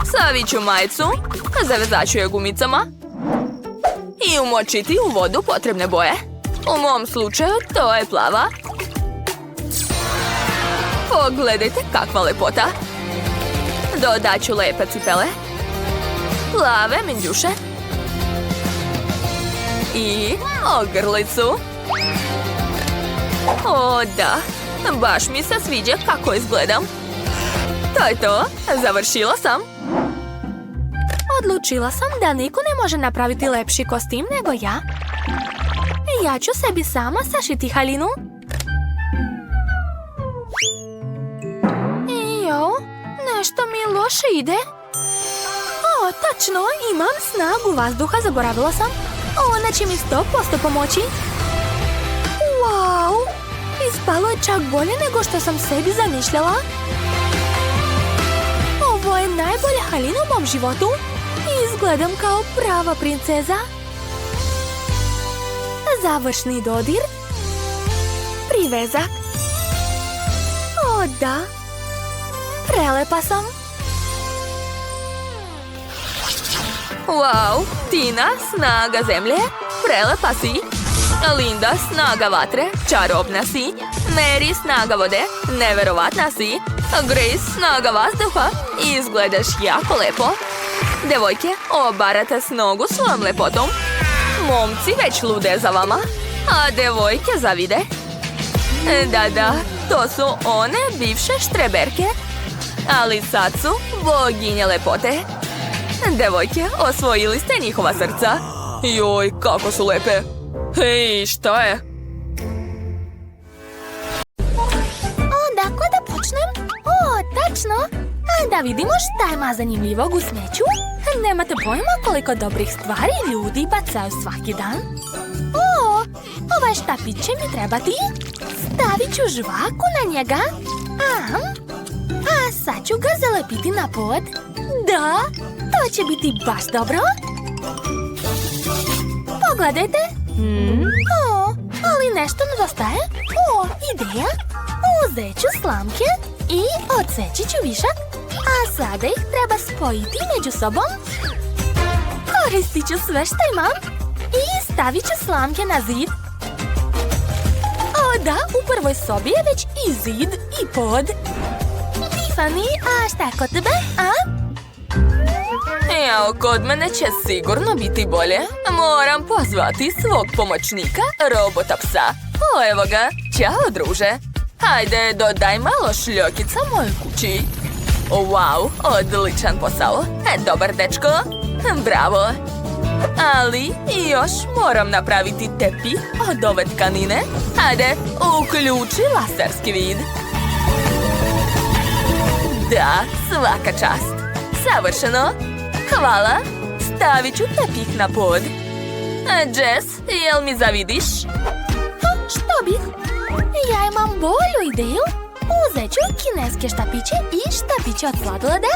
Stavit ću majicu, zavezat ću je gumicama i umočiti u vodu potrebne boje. U mom slučaju to je plava. Pogledajte kakva lepota. Dodat ću lepe cipele, plave minđuše i ogrlicu. O da, baš mi se sviđa kako izgledam. To je to, završila sam. Odlučila sam da niko ne može napraviti lepši kostim nego ja. Ja ću sebi sama sašiti haljinu. Jo, nešto mi loše ide. O, tačno, imam snagu vazduha, zaboravila sam. Ona će mi 100% pomoći. Wow, ispalo je čak bolje nego što sam sebi zamišljala. Ovo je najbolja haljina u mom životu. Izgledam kao prava princeza. Završni dodir. Privezak. O da, prelepa sam. Wow, Tina, snaga zemlje, prelepa si. Linda, snaga vatre, čarobna si. Mary, snaga vode, neverovatna si. Grace, snaga vazduha, izgledaš jako lepo. Devojke, obarate s nogu svojom lepotom. Momci već lude za vama, a devojke zavide. Da, to su one bivše štreberke, ali sad su boginje lepote. Devojke, osvojili ste njihova srca. Joj, kako su lepe. Hej, šta je? Odakle da počnem? O, tačno. Da vidimo šta ima zanimljivog u smeću. Nemate pojma koliko dobrih stvari ljudi bacaju svaki dan. O, ovaj štapić će mi trebati. Stavit ću žvaku na njega. A sad ću ga zalepiti na pod. Da, to će biti baš dobro. Pogledajte. O, ali nešto nedostaje. O, ideja. Uzet ću slamke i odseći ću višak. A sada ih treba spojiti među sobom. Koristit ću sve što imam. I stavit ću slamke na zid. O da, u prvoj sobi je već i zid i pod. I Tiffany, a šta kod tebe, a? Jao, kod mene će sigurno biti bolje. Moram pozvati svog pomoćnika, robota psa. O, evo ga. Ćao, druže. Hajde, dodaj malo šljokica mojoj kući. Wow, odličan posao. Dobar dečko. Bravo. Ali još moram napraviti tepih od ove tkanine. Hajde, uključi laserski vid. Da, svaka čast. Savršeno. Hvala. Stavit ću tepih na pod. Jess, jel mi zavidiš? Što bih? Ja imam bolju ideju. Uzet ću kineske štapiće i štapiće od sladoleda.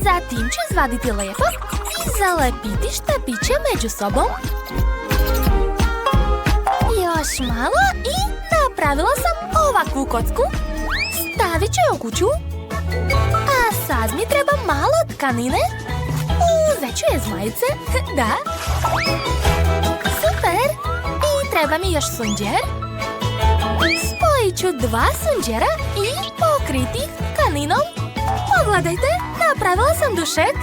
Zatim ću izvaditi lepak i zalepiti štapiće među sobom. Još malo i napravila sam ovakvu kocku. Stavit ću je u kuću. A sad mi treba malo tkanine. Uzet ću je iz majice. Da. Super. I treba mi još sunđer. Spojit ću 2 sunđera i pokriti ih tkaninom. Pogledajte, napravila sam dušek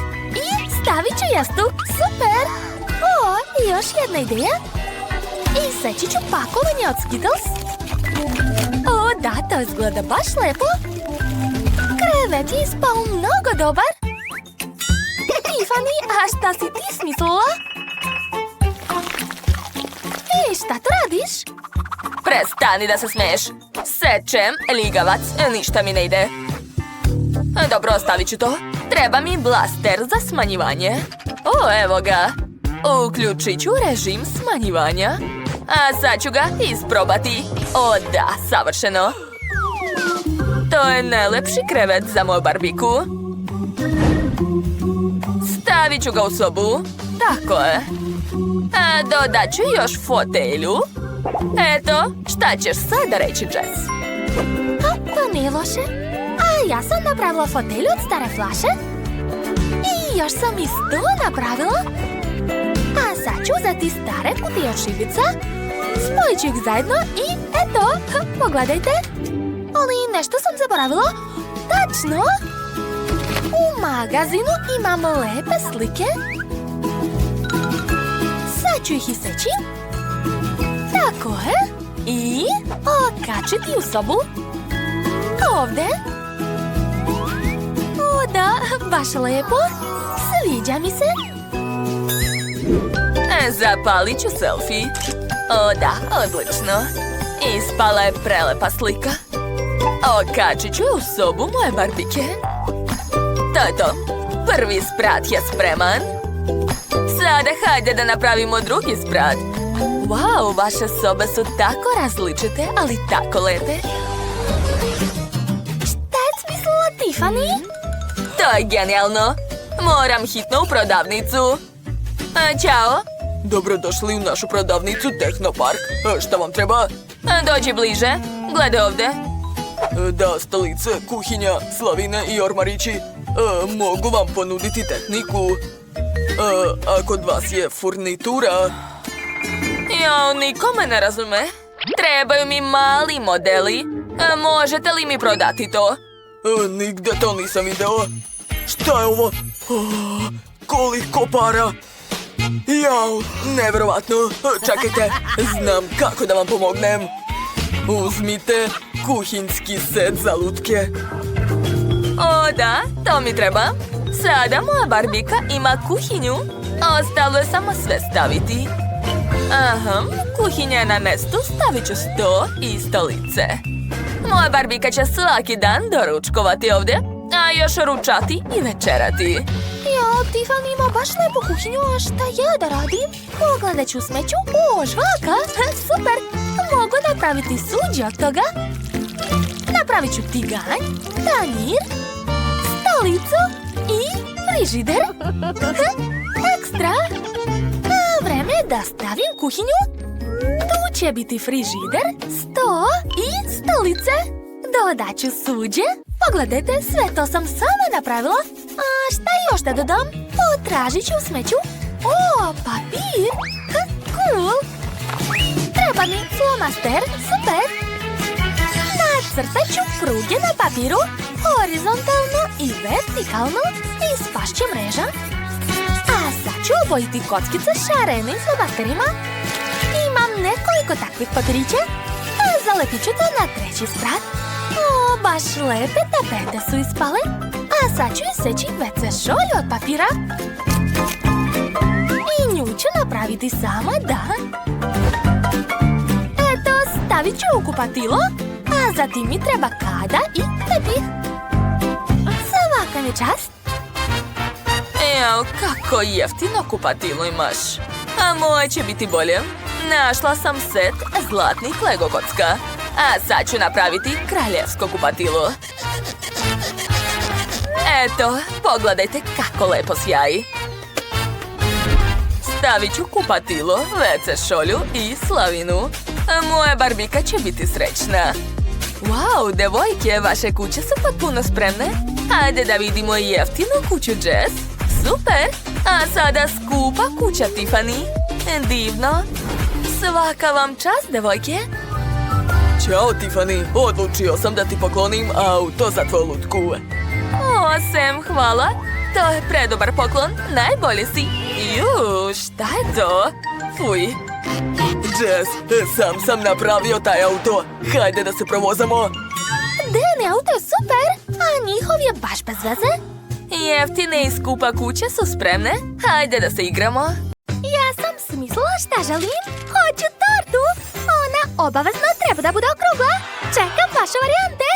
i stavit ću jastuk. Super! O, i još jedna ideja. Iseći ću pakovanje od Skittles. O, da, to izgleda baš lepo. Krevet je ispao mnogo dobar. Tiffany, a šta si ti smislila? Ej, šta to radiš? Prestani da se smeješ. Sečem, ligavac, ništa mi ne ide. Dobro, ostavit ću to. Treba mi blaster za smanjivanje. O, evo ga. Uključit ću režim smanjivanja. A sad ću ga isprobati. O, da, savršeno. To je najlepši krevet za moju barbiku. Stavit ću ga u sobu. Tako je. A dodat ću još fotelju. Eto, šta ćeš sada reći, Jess? To nije loše. A ja sam napravila fotelju od stare flaše. I još sam i sto napravila. A sad ću uzeti stare kutije od šibica. Spojit ću ih zajedno i eto, pogledajte. Ali nešto sam zaboravila. Tačno! U magazinu imamo lepe slike. Sad ću ih iseći. Tako je. I okačiti u sobu. Ovdje. O da, baš lepo. Sviđa mi se. Zapalit ću selfie. O da, odlično. Ispala je prelepa slika. Okačit ću u sobu moje barbike. To je to. Prvi sprat je spreman. Sada hajde da napravimo drugi sprat. Wow, vaše sobe su tako različite, ali tako lepe. Šta je smislila Tiffany? To je genijalno. Moram hitno u prodavnicu. Ćao. Dobrodošli u našu prodavnicu Tehnopark. Šta vam treba? Dođi bliže. Gledaj ovdje. Da, stolice, kuhinja, slavine i ormarići. Mogu vam ponuditi tehniku. A kod vas je furnitura? Jao, niko me ne razume. Trebaju mi mali modeli. Možete li mi prodati to? Nigde to nisam video. Šta je ovo? Koliko para? Jao, nevjerovatno. Čekajte, znam kako da vam pomognem. Uzmite kuhinski set za lutke. O da, to mi treba. Sada moja barbika ima kuhinju. Ostalo je samo sve staviti. Aha, kuhinja je na mjestu, stavit ću sto i stolice. Moja barbika će svaki dan doručkovati ovdje, a još ručati i večerati. Jo, Tiffany ima baš lepu kuhinju, a šta ja da radim? Pogledat ću u smeću. O, žvaka, super. Mogu napraviti suđe od toga. Napravit ću tiganj, tanjir, stolicu i frižider. Ekstra. A vreme je da stavim kuhinju. Tu će biti frižider, sto i stolice. Dodat ću suđe. Pogledajte, sve to sam sama napravila. A šta još da dodam? Potražit ću u smeću. O, papir. Cool. Treba mi flomaster. Super. Na Nacrtat ću pruge na papiru, horizontalno i vertikalno i spašće mreža. A sad ću obojiti kockice šarenim flomasterima. Imam nekoliko takvih papirića, a zalepit ću to na treći sprat. O, baš lepe tapete su ispale. A sad ću iseći WC šolju od papira. I nju ću napraviti sama, da. Eto, stavit ću u kupatilo, a zatim mi treba kada i tepih. Svaka mi čast. Evo, kako jeftino kupatilo imaš. A moje će biti bolje. Našla sam set zlatnih Lego kocka. A sad ću napraviti kraljevsko kupatilo. Eto, pogledajte kako lepo sjaji. Stavit ću kupatilo, WC šolju i slavinu. A moja Barbika će biti srećna. Wow, devojke, vaše kuće su potpuno spremne. Hajde da vidimo jeftinu kuću Jess. Super! A sada skupa kuća Tiffany. Divno. Svaka vam čast, devojke. Ćao, Tiffany. Odlučio sam da ti poklonim auto za tvoju lutku. O, Sam, hvala. To je predobar poklon. Najbolji si. Ju, šta je to? Fuj. Jess, sam napravio taj auto. Hajde da se provozamo. Deni, auto je super, a njihov je baš bez veze. Jeftine i skupa kuće su spremne. Hajde da se igramo. Ja sam smislila šta želim. Hoću tortu. Ona obavezno treba da bude okrugla. Čekam vaše varijante.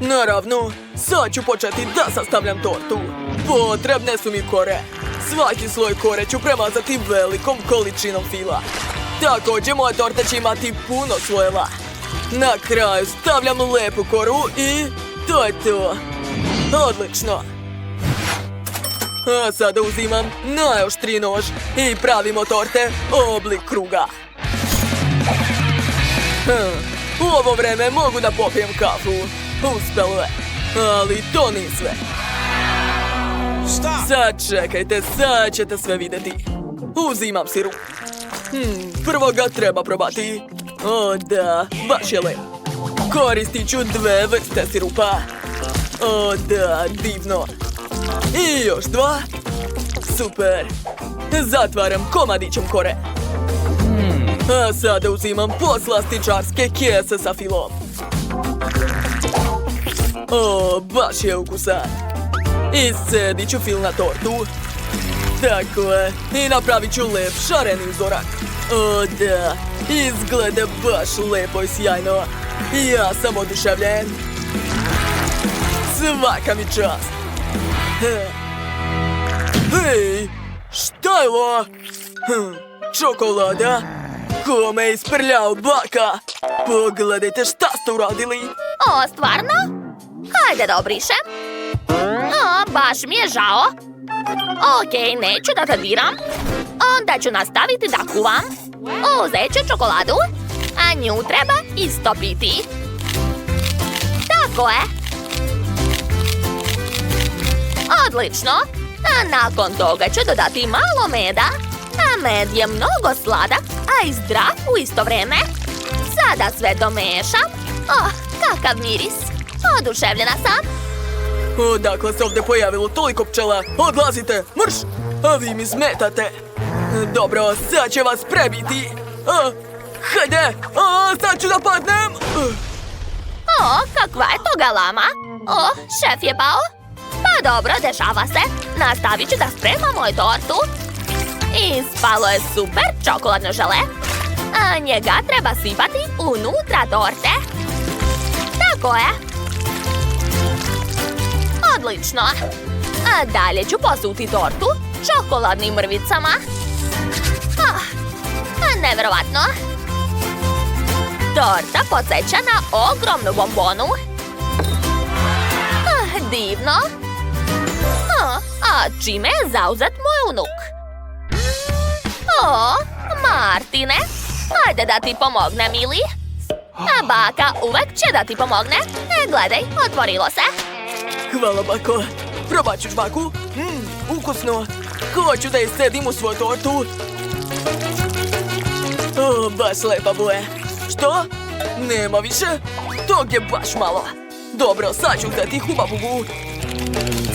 Naravno, sad ću početi da sastavljam tortu. Potrebne su mi kore. Svaki sloj kore ću premazati velikom količinom fila. Također moja torta će imati puno slojeva. Na kraju stavljam lepu koru i to je to. Odlično. A sada uzimam najoštriji nož i pravimo torte oblik kruga. U ovo vreme mogu da popijem kafu. Uspelo je, ali to nije sve. Sad čekajte, sad ćete sve vidjeti. Uzimam sirup. Prvo ga treba probati. O da, baš je lep. Koristit ću 2 vrste sirupa. O da, divno. I još 2. Super. Zatvaram komadićem kore. A sada uzimam poslastičarske kese sa filom. O, baš je ukusan. Iscedit ću fil na tortu. Tako je. I napravit ću lep šareni uzorak. O da, izgleda baš lepo i sjajno. Ja sam oduševljen. Svaka mi čast. Hej, šta je ovo? Čokolada? Kome je isprljao baka? Pogledajte šta ste uradili. O, stvarno? Hajde da obrišem. O, baš mi je žao. Okej, neću da te diram. Onda ću nastaviti da kuvam. Uzet ću čokoladu, a nju treba istopiti. Tako je. Odlično. A nakon toga ću dodati malo meda. A med je mnogo sladak, a i zdrav u isto vrijeme. Sada sve to mešam. Oh, kakav miris. Oduševljena sam. Odakle se ovdje pojavilo toliko pčela? Odlazite, mrš! A vi mi smetate. Dobro, sad će vas prebiti. Hajde, sad ću da padnem. O, kakva je to galama? O, šef je pao. Pa dobro, dešava se. Nastavit ću da spremam moju tortu. Ispalo je super čokoladno žele. A njega treba sipati unutra torte. Tako je. Odlično. A dalje ću posuti tortu čokoladnim mrvicama. Nevjerovatno. Torta podsjeća na ogromnu bombonu. Divno. A čime je zauzet moj unuk? O, Martine, hajde da ti pomogne, mili. A baka uvek će da ti pomogne. Gledaj, otvorilo se. Hvala, bako. Probat ću žvaku. Ukusno. Hoću da iscedim u svoju tortu. O, baš lepa boje. Što? Nema više? tog je baš malo. Dobro, sad ću uzeti hubabugu.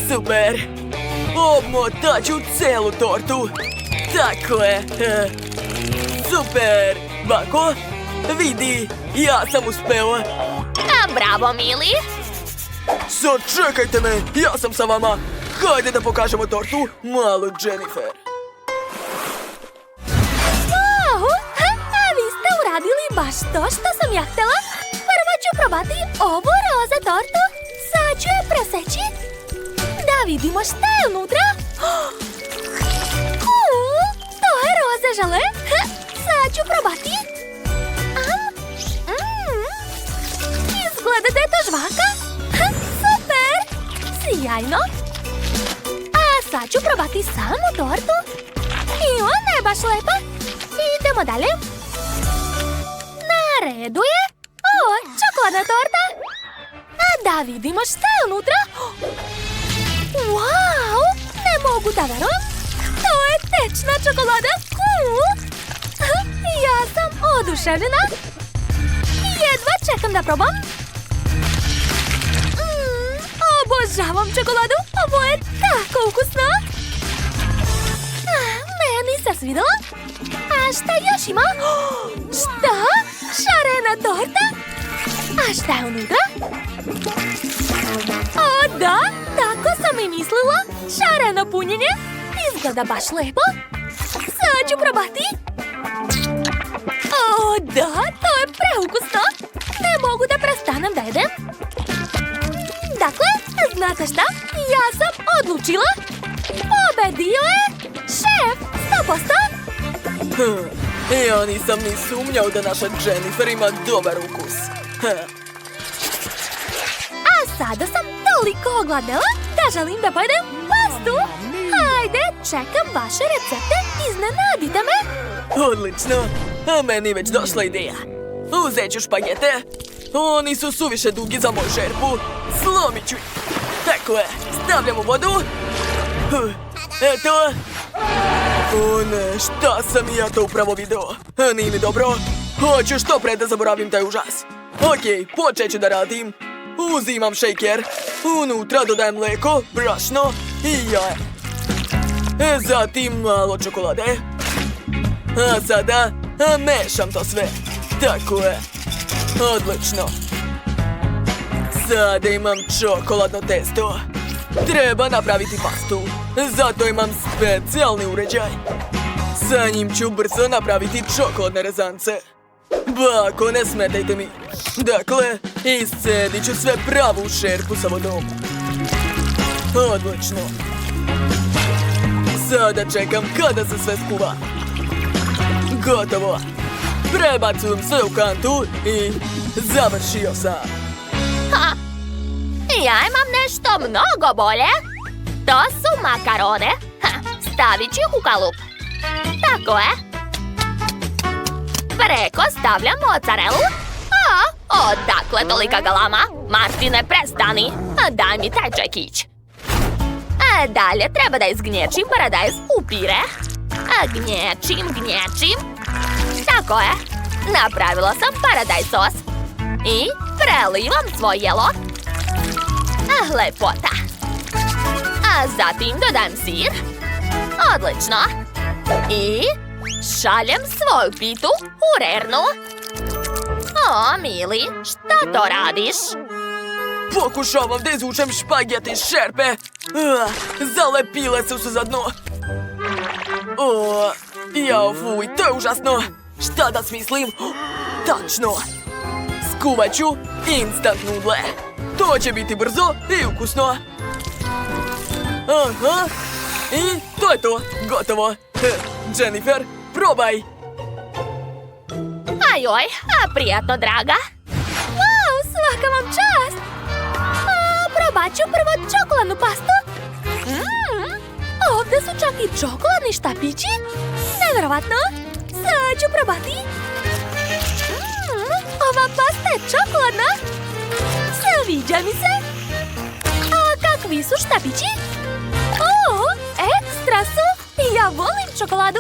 Super. Obmotat ću celu tortu. Tako je. Super. Bako, vidi, ja sam uspeo. Bravo, Mili. Sad čekajte me, ja sam sa vama. Hajde da pokažemo tortu, malu Jennifer. Wow, a vi ste uradili baš to što sam ja htjela. Prvo ću probati ovu roza tortu. Sad ću je preseći. Da vidimo šta je unutra. To je roza žele. Sad ću probati. Izgleda da je to žvaka. Super! Sjajno! A sad ću probati samu tortu. I ona je baš lepa. Idemo dalje. Na redu je... čokoladna torta. A da vidimo šta je unutra. Wow! Ne mogu da verujem. To je tečna čokolada. Ja sam oduševljena. Jedva čekam da probam. Obožavam čokoladu. Ovo je tako ukusno. Meni se svidjelo. A šta još ima? Šta? Šarena torta? A šta je unutra? O da, tako sam i mislila. Šareno punjenje. Izgleda baš lepo. Sad ću probati. O da, to je preukusno. Ne mogu da prestanem da jedem. Dakle, znate šta? Ja sam odlučila. Pobedio je šef 100%. Ja nisam ni sumnjao da naša Jennifer ima dobar ukus. A sada sam toliko ogladnela da želim da pojedem pastu. Hajde, čekam vaše recepte. Iznenadite me. Odlično. A meni već došla ideja. Uzet ću špagete. Oni su suviše dugi za moju šerpu. Slomit ću ih. Tako je. Stavljam u vodu. Eto. O ne, šta sam i ja to upravo video? Nije mi dobro. Hoću što pre da zaboravim taj užas. Okej, počet ću da radim. Uzimam šejker. Unutra dodajem mleko, brašno i jaje. Zatim malo čokolade. A sada mešam to sve. Tako je. Odlično. Sada imam čokoladno testo. Treba napraviti pastu. Zato imam specijalni uređaj. Sa njim ću brzo napraviti čokoladne rezance. Bako, ne smetajte mi. Dakle, iscedit ću sve pravu u šerpu sa vodom. Odlično. Sada čekam kada se sve skuva. Gotovo. Prebacujem sve u kantu i završio sam. Ja imam nešto mnogo bolje. To su makarone. Stavit ću ih u kalup. Tako je. Preko stavljam mozzarelu. Odakle tolika galama? Martine, prestani. Daj mi taj čekić. Dalje treba da izgnječim paradajz u pire. Gnječim. Tako je. Napravila sam paradajz sos. I prelivam svoj jelo. Lepota. A zatim dodajem sir. Odlično. I šaljem svoju pitu u rernu. O, Mili, šta to radiš? Pokušavam da izvučem špagete iz šerpe. Zalepile su se za dno. Jao, fuj, to je užasno. Šta da smislim? Tačno. Skuvat ću instant nudle. To će biti brzo i ukusno. Aha. I to je to. Gotovo. Jennifer, probaj. Ajoj, prijatno, draga. Wow, svaka vam čast. Probat ću prvo čokoladnu pastu. Ovdje su čak i čokoladni štapići. Nevjerovatno. Sad ću probati. Ova pasta je čokoladna. Sviđa mi se. A kakvi su štapići? Ekstra su. Ja volim čokoladu.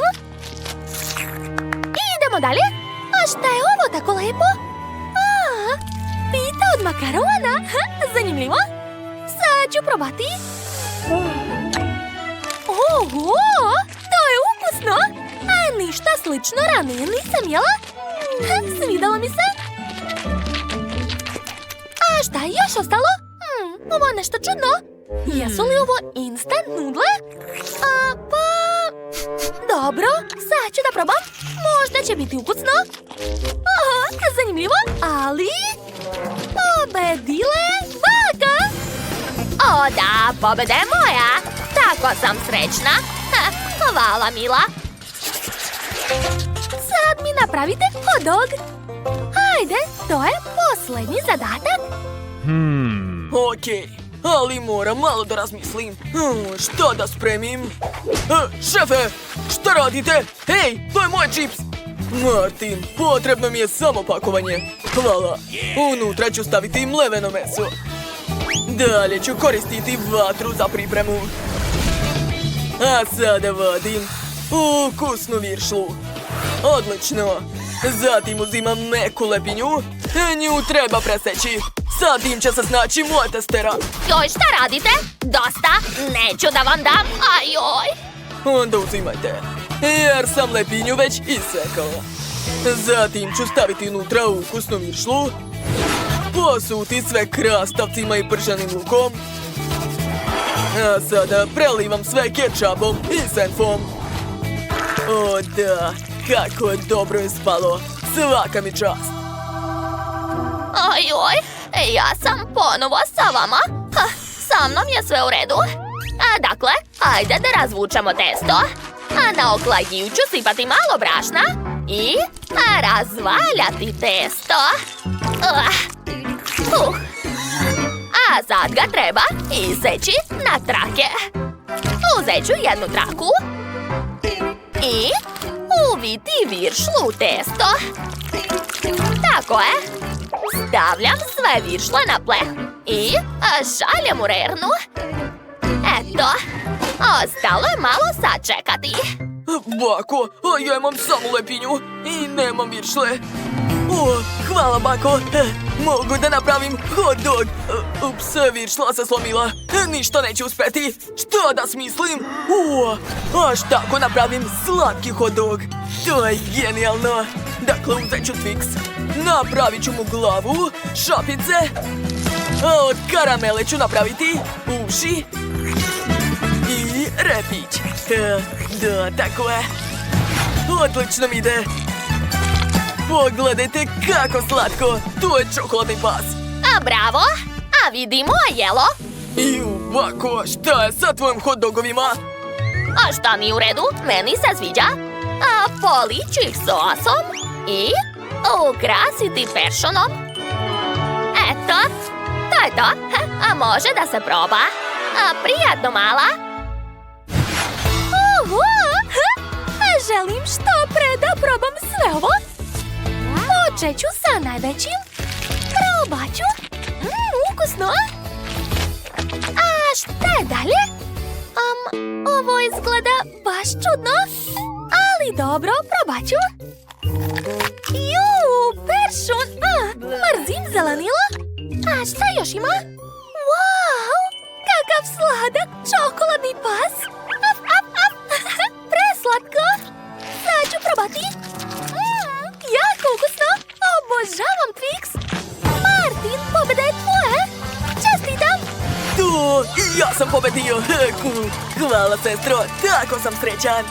Idemo dalje. A šta je ovo tako lepo? Pita od makarona. Zanimljivo. Sad ću probati. Oho, to je ukusno. A ništa slično ranije nisam jela. Svidalo mi se. A šta je još ostalo? Ovo je nešto čudno. Jesu li ovo instant nudle? Pa... Dobro, sad ću da probam. Možda će biti ukusno. Zanimljivo, ali... Pobedila je baka! O da, pobeda je moja! Tako sam srećna! Hvala, Mila! Sad mi napravite hot dog. Hajde, to je posljednji zadatak. Okej, ali moram malo da razmislim. Šta da spremim? Šefe, šta radite? Hej, to je moj čips! Martin, potrebno mi je samo pakovanje. Hvala. Unutra ću staviti mleveno meso. Dalje ću koristiti vatru za pripremu. A sada vadim ukusnu viršlu. Odlično. Zatim uzimam meku lepinju. Nju treba preseći. Sa tim će se snaći moja testera. Joj, šta radite? Dosta! Neću da vam dam! Ajoj! Onda uzimajte, jer sam lepinju već isekao. Zatim ću staviti unutra ukusnu viršlu, posuti sve krastavcima i prženim lukom. A sada prelivam sve kečapom i senfom. O da, kako dobro je spalo. Svaka mi čast. Ajoj! Ja sam ponovo sa vama. Sa mnom je sve u redu. Dakle, ajde da razvučemo testo. Na oklagiju ću sipati malo brašna i razvaljati testo. A sad ga treba iseći na trake. Uzet ću jednu traku i uviti viršlu u testo. Tako je. Stavljam sve viršle na pleh i šaljem u rernu. Eto, ostalo je malo sačekati. Bako, ja imam samo lepinju i nemam viršle. Hvala, bako. Mogu da napravim hot dog. Ups, viršla se slomila. Ništa neće uspeti. Što da smislim? Aš tako napravim slatki hot dog. To je genijalno. Dakle, uzet ću Twix. Napravit ću mu glavu, šapice. A od karamele ću napraviti uši i repić. Da, tako je. Odlično mi ide. Pogledajte kako slatko. Tu je čokoladni pas. Bravo! A vidi moje jelo. Bako, šta je sa tvojim hot dogovima? A šta mi u redu? Meni se sviđa. Poliću ih sosom i ukrasiti peršunom. Eto, to je to. A može da se proba. Prijatno, mala. Želim što pre da probam sve ovo. Počet ću sa najvećim. Probat ću. Ukusno. A šta je dalje? Ovo izgleda baš čudno. Ali dobro, probat ću. Peršun. Mrzim zelenilo. A šta još ima? Wow, kakav sladak čokoladni pas. Preslatko. Sad ću probati. Jako ukusno. Obožavam Twix. Martin, pobeda je tvoje. Čestitam. To, ja sam pobedio. Hvala, sestro. Tako sam srećan.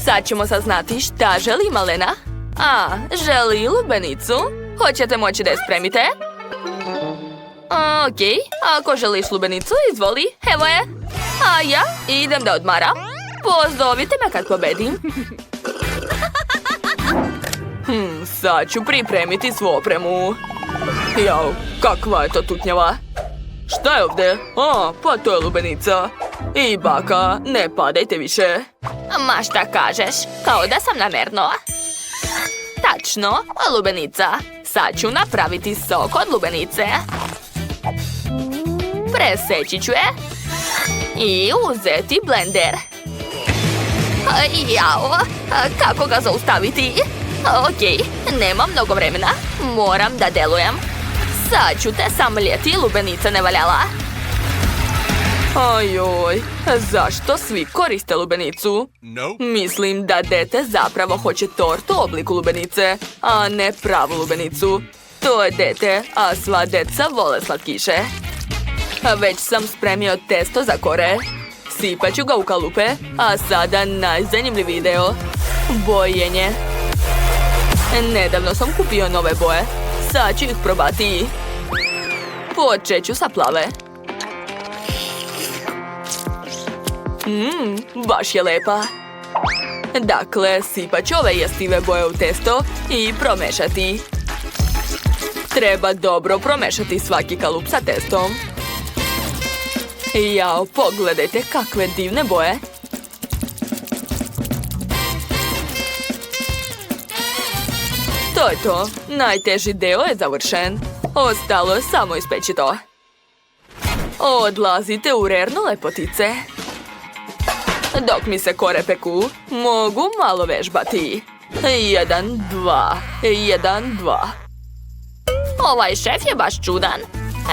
Sad ćemo saznati šta želi Malena. Želi lubenicu. Hoćete moći da je spremite? Okej, ako želiš lubenicu, izvoli, evo je. A ja idem da odmaram. Pozovite me kad pobedim. Sad ću pripremiti svu opremu. Jao, kakva je to tutnjava. Šta je ovdje? Pa to je lubenica. I baka, ne padajte više. Ma šta kažeš, kao da sam namerno. Tačno, lubenica. Sad ću napraviti sok od lubenice. Preseći ću je i uzeti blender. Jao, kako ga zaustaviti? Okej, nemam mnogo vremena. Moram da delujem. Sad ću te samljeti, lubenica nevaljala. Ojoj, zašto svi koriste lubenicu? Mislim da dete zapravo hoće tortu u obliku lubenice, a ne pravu lubenicu. To je dete, a sva deca vole slatkiše. Već sam spremio testo za kore. Sipat ću ga u kalupe, a sada najzanimljiviji video. Bojenje. Nedavno sam kupio nove boje. Sad ću ih probati. Počet ću sa plave. Baš je lepa. Dakle, sipat ću ove jestive boje u testo i promešati. Treba dobro promešati svaki kalup sa testom. Jao, pogledajte kakve divne boje. To je to. Najteži deo je završen. Ostalo je samo ispeći to. Odlazite u rernu, lepotice. Dok mi se kore peku, mogu malo vežbati. 1, 2, 1, 2. Ovaj šef je baš čudan.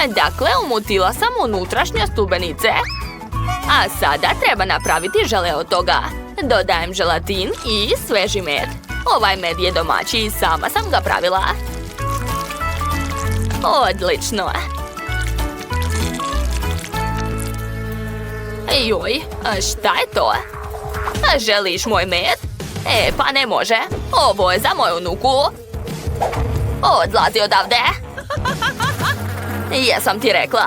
Dakle, umutila sam unutrašnjost lubenice. A sada treba napraviti žele od toga. Dodajem želatin i sveži med. Ovaj med je domaći i sama sam ga pravila. Odlično. Joj, šta je to? Želiš moj med? Pa ne može. Ovo je za moju unuku. Odlazi odavde. Jesam ti rekla.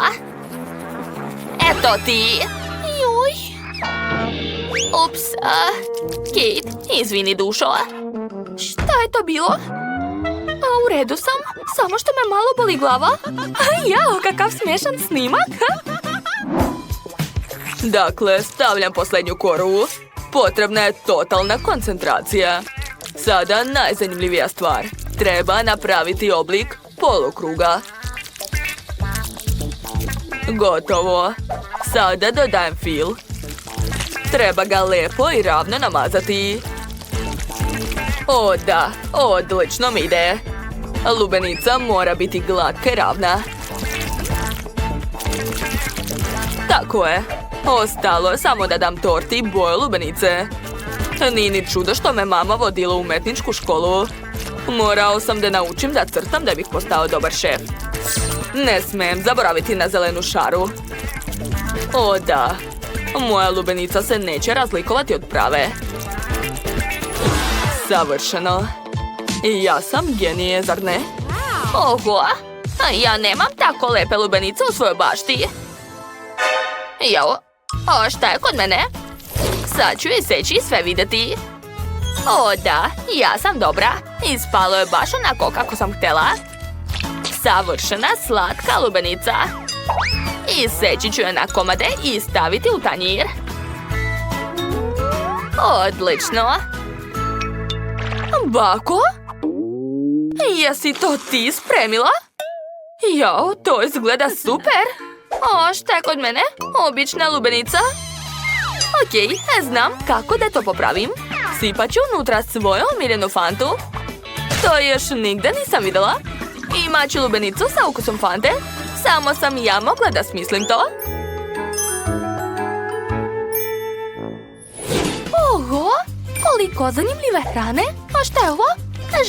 Eto ti. Joj. Ups. Kate, izvini dušo. Šta je to bilo? U redu sam, samo što me malo boli glava. Jao, kakav smiješan snimak. Dakle, stavljam posljednju koru. Potrebna je totalna koncentracija. Sada najzanimljivija stvar. Treba napraviti oblik polukruga. Gotovo. Sada dodajem fil. Treba ga lepo i ravno namazati. O da, odlično mi ide. Lubenica mora biti glatka i ravna. Tako je. Ostalo je samo da dam torti boje lubenice. Nije ni čudo što me mama vodila u umetničku školu. Morao sam da naučim da crtam da bih postao dobar šef. Ne smijem zaboraviti na zelenu šaru. O da, moja lubenica se neće razlikovati od prave. Savršeno. Ja sam genije, zar ne? Oho, ja nemam tako lepe lubenice u svojoj bašti. Jao, a šta je kod mene? Sad ću iseći i sve vidjeti. O da, ja sam dobra. Ispalo je baš onako kako sam htjela. Savršena slatka lubenica. Iseći ću je na komade i staviti u tanjir. Odlično. Bako? Jesi to ti spremila? Jao, to izgleda super. O, šta je kod mene? Obična lubenica. Okej, znam kako da to popravim. Sipat ću unutra svoju omiljenu fantu. To još nigde nisam vidjela. Imat ću lubenicu sa ukusom fante. Samo sam ja mogla da smislim to. Oho, koliko zanimljive hrane. A šta je ovo?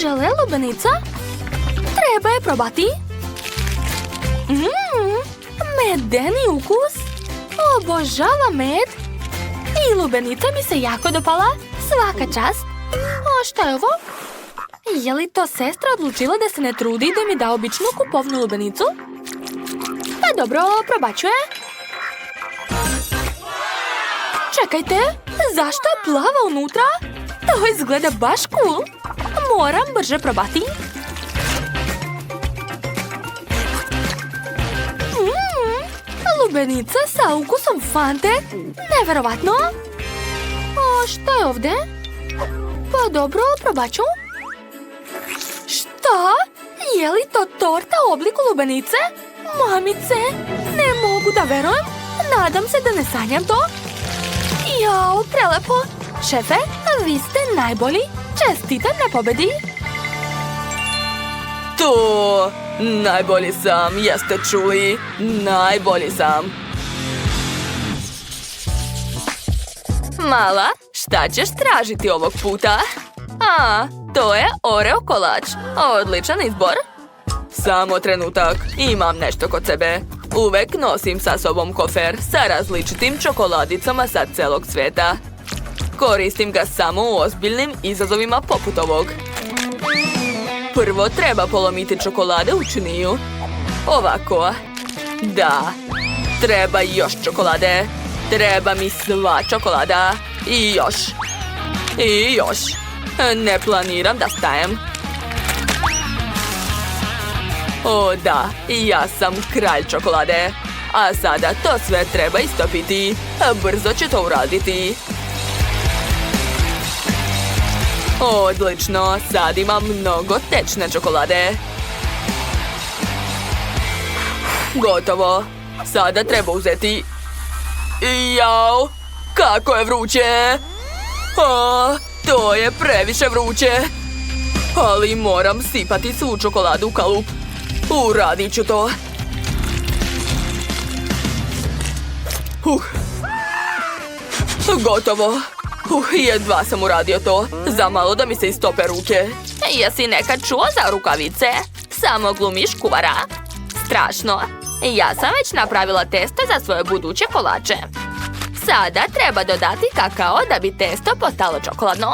Žele lubenica? Treba je probati. Medeni ukus. Obožavam med. I lubenica mi se jako dopala. Svaka čast. A šta je ovo? Je li to sestra odlučila da se ne trudi da mi da običnu kupovnu lubenicu? Pa dobro, probat ću je. Čekajte, zašto je plava unutra? To izgleda baš cool. Moram brže probati. Lubenica sa ukusom fante. Neverovatno. A šta je ovdje? Pa dobro, probat ću. Šta? Je li to torta u obliku lubenice? Mamice, ne mogu da verujem. Nadam se da ne sanjam to. Jao, prelepo. Šefe, vi ste najbolji. Čestitam na pobedi. To! Najbolji sam, jeste čuli? Najbolji sam. Mala, šta ćeš tražiti ovog puta? A, to je Oreo kolač. Odličan izbor. Samo trenutak, imam nešto kod sebe. Uvek nosim sa sobom kofer sa različitim čokoladicama sa celog sveta. Koristim ga samo u ozbiljnim izazovima poput ovog. Prvo treba polomiti čokolade u činiju. Ovako. Da. Treba još čokolade. Treba mi sva čokolada. I još. I još. Ne planiram da stajem. O da, ja sam kralj čokolade. A sada to sve treba istopiti. Brzo ću to uraditi. Odlično, sad imam mnogo tečne čokolade. Gotovo. Sada treba uzeti. Jao, kako je vruće. A, to je previše vruće. Ali moram sipati svu čokoladu u kalup. Uradit ću to. Gotovo. Jedva sam uradio to. Zamalo da mi se istope ruke. Jesi nekad čuo za rukavice? Samo glumiš kuvara. Strašno. Ja sam već napravila testo za svoje buduće kolače. Sada treba dodati kakao da bi testo postalo čokoladno.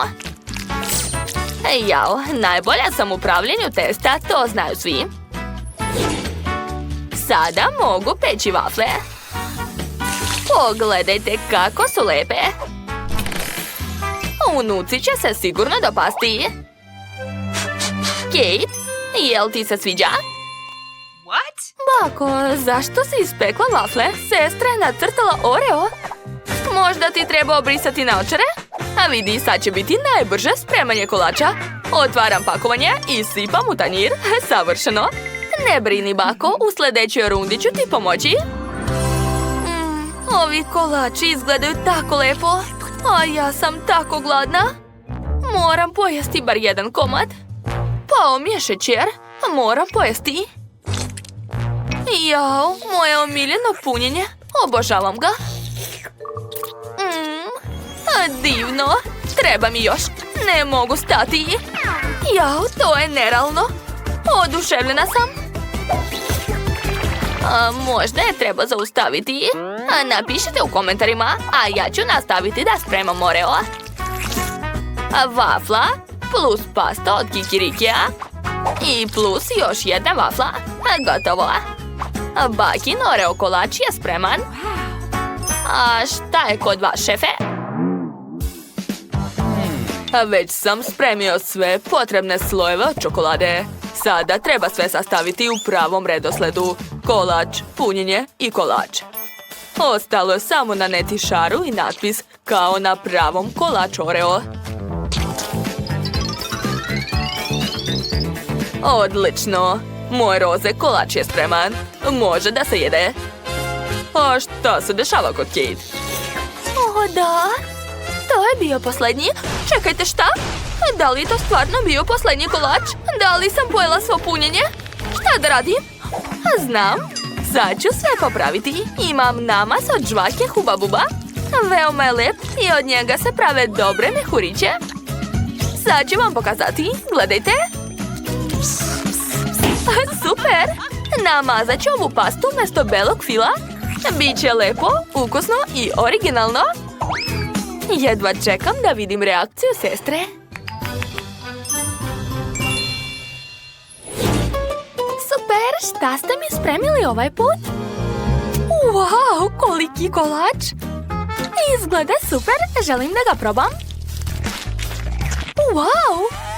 Jao, najbolja sam u pravljenju testa, to znaju svi. Sada mogu peći vafle. Pogledajte kako su lepe. Unuci će se sigurno dopasti. Kate, jel ti se sviđa? Bako, zašto si ispekla vafle? Sestra je nacrtala Oreo. Možda ti treba obrisati naočare? A vidi, sad će biti najbrže spremanje kolača. Otvaram pakovanje i sipam u tanjir. Savršeno. Ne brini, Bako, u sljedećoj rundi ću ti pomoći. Ovi kolači izgledaju tako lepo. A ja sam tako gladna. Moram pojesti bar jedan komad. Pao mi je šećer. Moram pojesti. Jao, moje omiljeno punjenje. Obožavam ga. Divno. Treba mi još. Ne mogu stati. Jao, to je nerealno. Oduševljena sam. Možda je treba zaustaviti. Napišite u komentarima, a ja ću nastaviti da spremam Oreo. Vafla plus pasta od kikirikija i plus još jedna vafla. Gotovo. Bakin Oreo kolač je spreman. A šta je kod vas, šefe? Već sam spremio sve potrebne slojeve od čokolade. Sada treba sve sastaviti u pravom redosledu. Kolač, punjenje i kolač. Ostalo je samo naneti šaru i natpis kao na pravom kolaču Oreo. Odlično! Moj roze kolač je spreman. Može da se jede. A šta se dešava kod Kate? O da, to je bio posljednji. Čekajte, šta? Da li je to stvarno bio posljednji kolač? Da li sam pojela svo punjenje? Šta da radim? Znam. Sad ću sve popraviti. Imam namaz od žvake Huba Buba. Veoma je lep i od njega se prave dobre mehuriće. Sad ću vam pokazati. Gledajte. Super! Namazat ću ovu pastu umjesto belog fila. Biće lepo, ukusno i originalno. Jedva čekam da vidim reakciju sestre. Super, šta ste mi spremili ovaj put? Wow, koliki kolač! Izgleda super, želim da ga probam. Wow,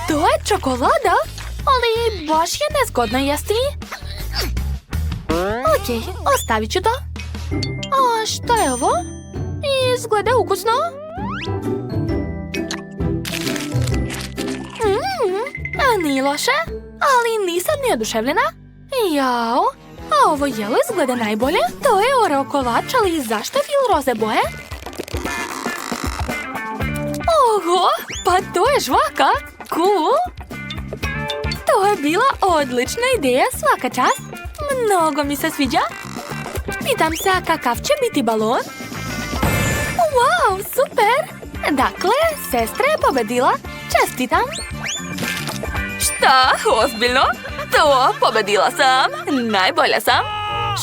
to je čokolada, ali baš je nezgodno jesti. Ok, ostavit ću to. A šta je ovo? Izgleda ukusno. Nije loše, ali nisam ni oduševljena. Jao, a ovo jelo izgleda najbolje. To je Oreo kolač, ali zašto fil roze boje? Oho, pa to je žvaka. Cool. To je bila odlična ideja, svaka čast. Mnogo mi se sviđa. Pitam se kakav će biti balon. Wow, super! Dakle, sestra je pobedila. Čestitam! Šta? Ozbiljno? To, pobedila sam. Najbolja sam.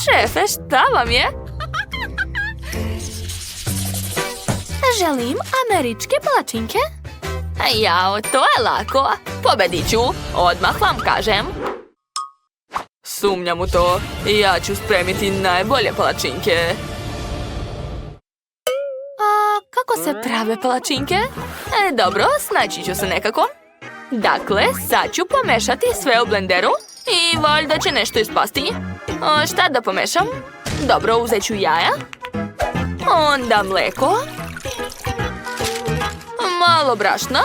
Šefe, šta vam je? Želim američke palačinke. Jao, to je lako. Pobedit ću. Odmah vam kažem. Sumnjam u to. Ja ću spremiti najbolje palačinke. A kako se prave palačinke? Dobro, snaći ću se nekako. Dakle, sad ću pomešati sve u blenderu i valjda će nešto ispasti. Šta da pomešam? Dobro, uzet ću jaja. Onda mleko. Malo brašna.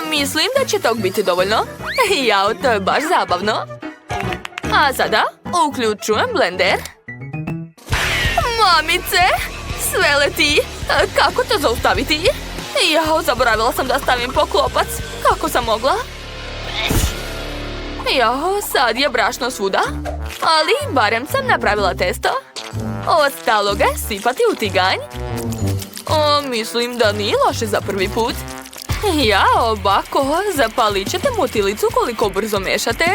Mislim da će tog biti dovoljno. Jao, to je baš zabavno. A sada uključujem blender. Mamice! Sve leti! Kako to zaustaviti? Jao, zaboravila sam da stavim poklopac. Kako sam mogla? Jao, sad je brašno svuda. Ali barem sam napravila testo. Ostalo ga je sipati u tiganj. Mislim da nije loše za prvi put. Jao, bako, zapalit ćete mutilicu koliko brzo mešate.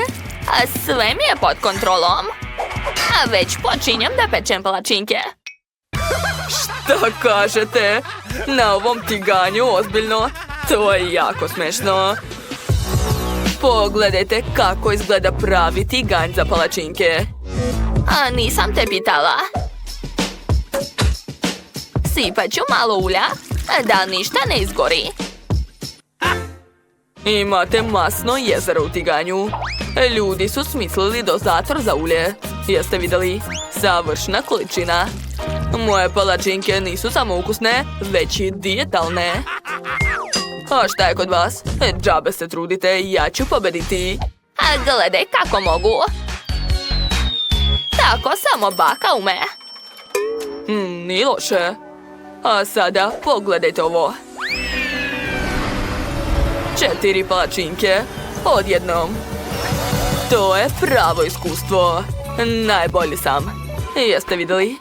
A sve mi je pod kontrolom. A već počinjem da pečem palačinke. Šta kažete? Na ovom tiganju, ozbiljno? To je jako smešno. Pogledajte kako izgleda pravi tiganj za palačinke. A nisam te pitala. Sipat ću malo ulja, da ništa ne izgori. Imate masno jezero u tiganju. Ljudi su smislili dozator za ulje. Jeste vidjeli? Savršna količina. Moje palačinke nisu samo ukusne, već i dijetalne. A šta je kod vas? Džabe se trudite, ja ću pobediti. A gledaj kako mogu. Tako samo baka ume. Nije loše. A sada pogledajte ovo. 4 palačinke odjednom. To je pravo iskustvo. Najbolji sam. Jeste vidjeli?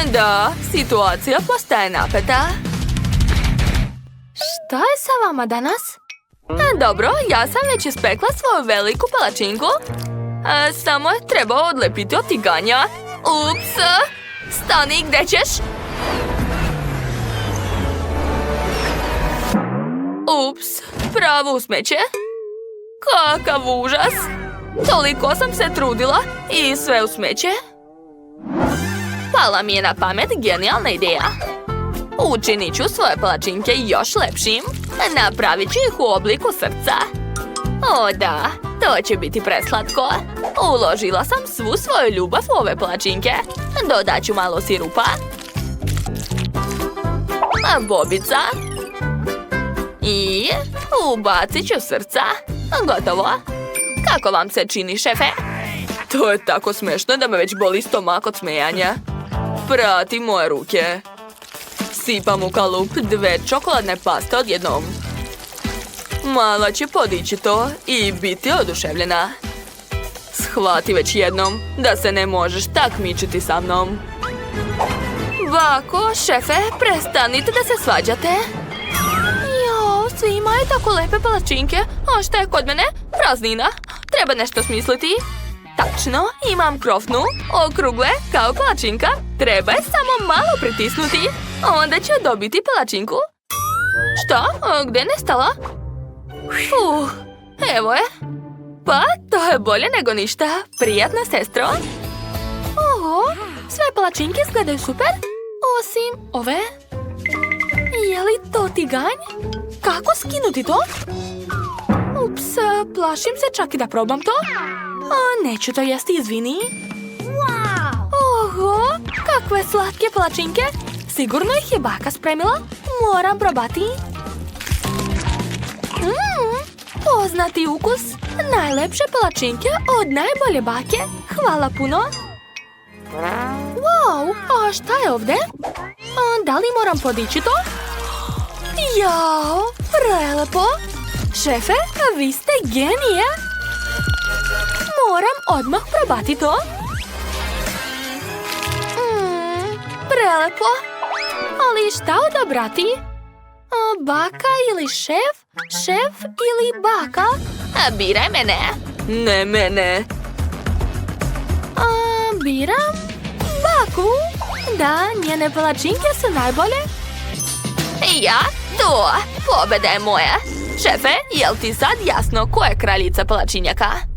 Da, situacija postaje napeta. Šta je sa vama danas? Dobro, ja sam već ispekla svoju veliku palačinku. Samo je trebao odlepiti od tiganja. Ups! Stani, gdje ćeš? Ups, pravo u smeće. Kakav užas! Toliko sam se trudila i sve u smeće. Pala mi je na pamet genijalna ideja. Učinit ću svoje palačinke još lepšim. Napravit ću ih u obliku srca. O da, to će biti preslatko. Uložila sam svu svoju ljubav u ove palačinke. Dodat ću malo sirupa. Bobica. I ubacit ću srca. Gotovo. Kako vam se čini, šefe? To je tako smešno da me već boli stomak od smejanja. Prati moje ruke. Sipam u kalup 2 čokoladne paste odjednom. Mala će podići to i biti oduševljena. Shvati već jednom da se ne možeš takmičiti sa mnom. Bako, šefe, prestanite da se svađate. Jo, svi imaju tako lepe palačinke. A šta je kod mene? Praznina. Treba nešto smisliti. Tačno, imam krofnu, okrugle, kao palačinka. Treba je samo malo pritisnuti. Onda ću dobiti palačinku. Šta? Gdje je nestala? Evo je. Pa, to je bolje nego ništa. Prijatno, sestro. Oho, sve palačinke izgledaju super. Osim ove. Je li to tiganj? Kako skinuti to? Ups, plašim se čak i da probam to. Neću to jesti, izvini. Oho, kakve slatke palačinke. Sigurno ih je baka spremila. Moram probati. Poznati ukus. Najlepše palačinke od najbolje bake. Hvala puno. Wow, a šta je ovdje? Da li moram podići to? Jao, prelepo. Šefe, vi ste genije. Moram odmah probati to. Prelepo. Ali šta odabrati? Baka ili šef? Šef ili baka? Biraj mene. Ne mene. Biram baku. Da, njene palačinke su najbolje. Ja? To. Pobeda je moja. Šefe, jel ti sad jasno ko je kraljica palačinjaka?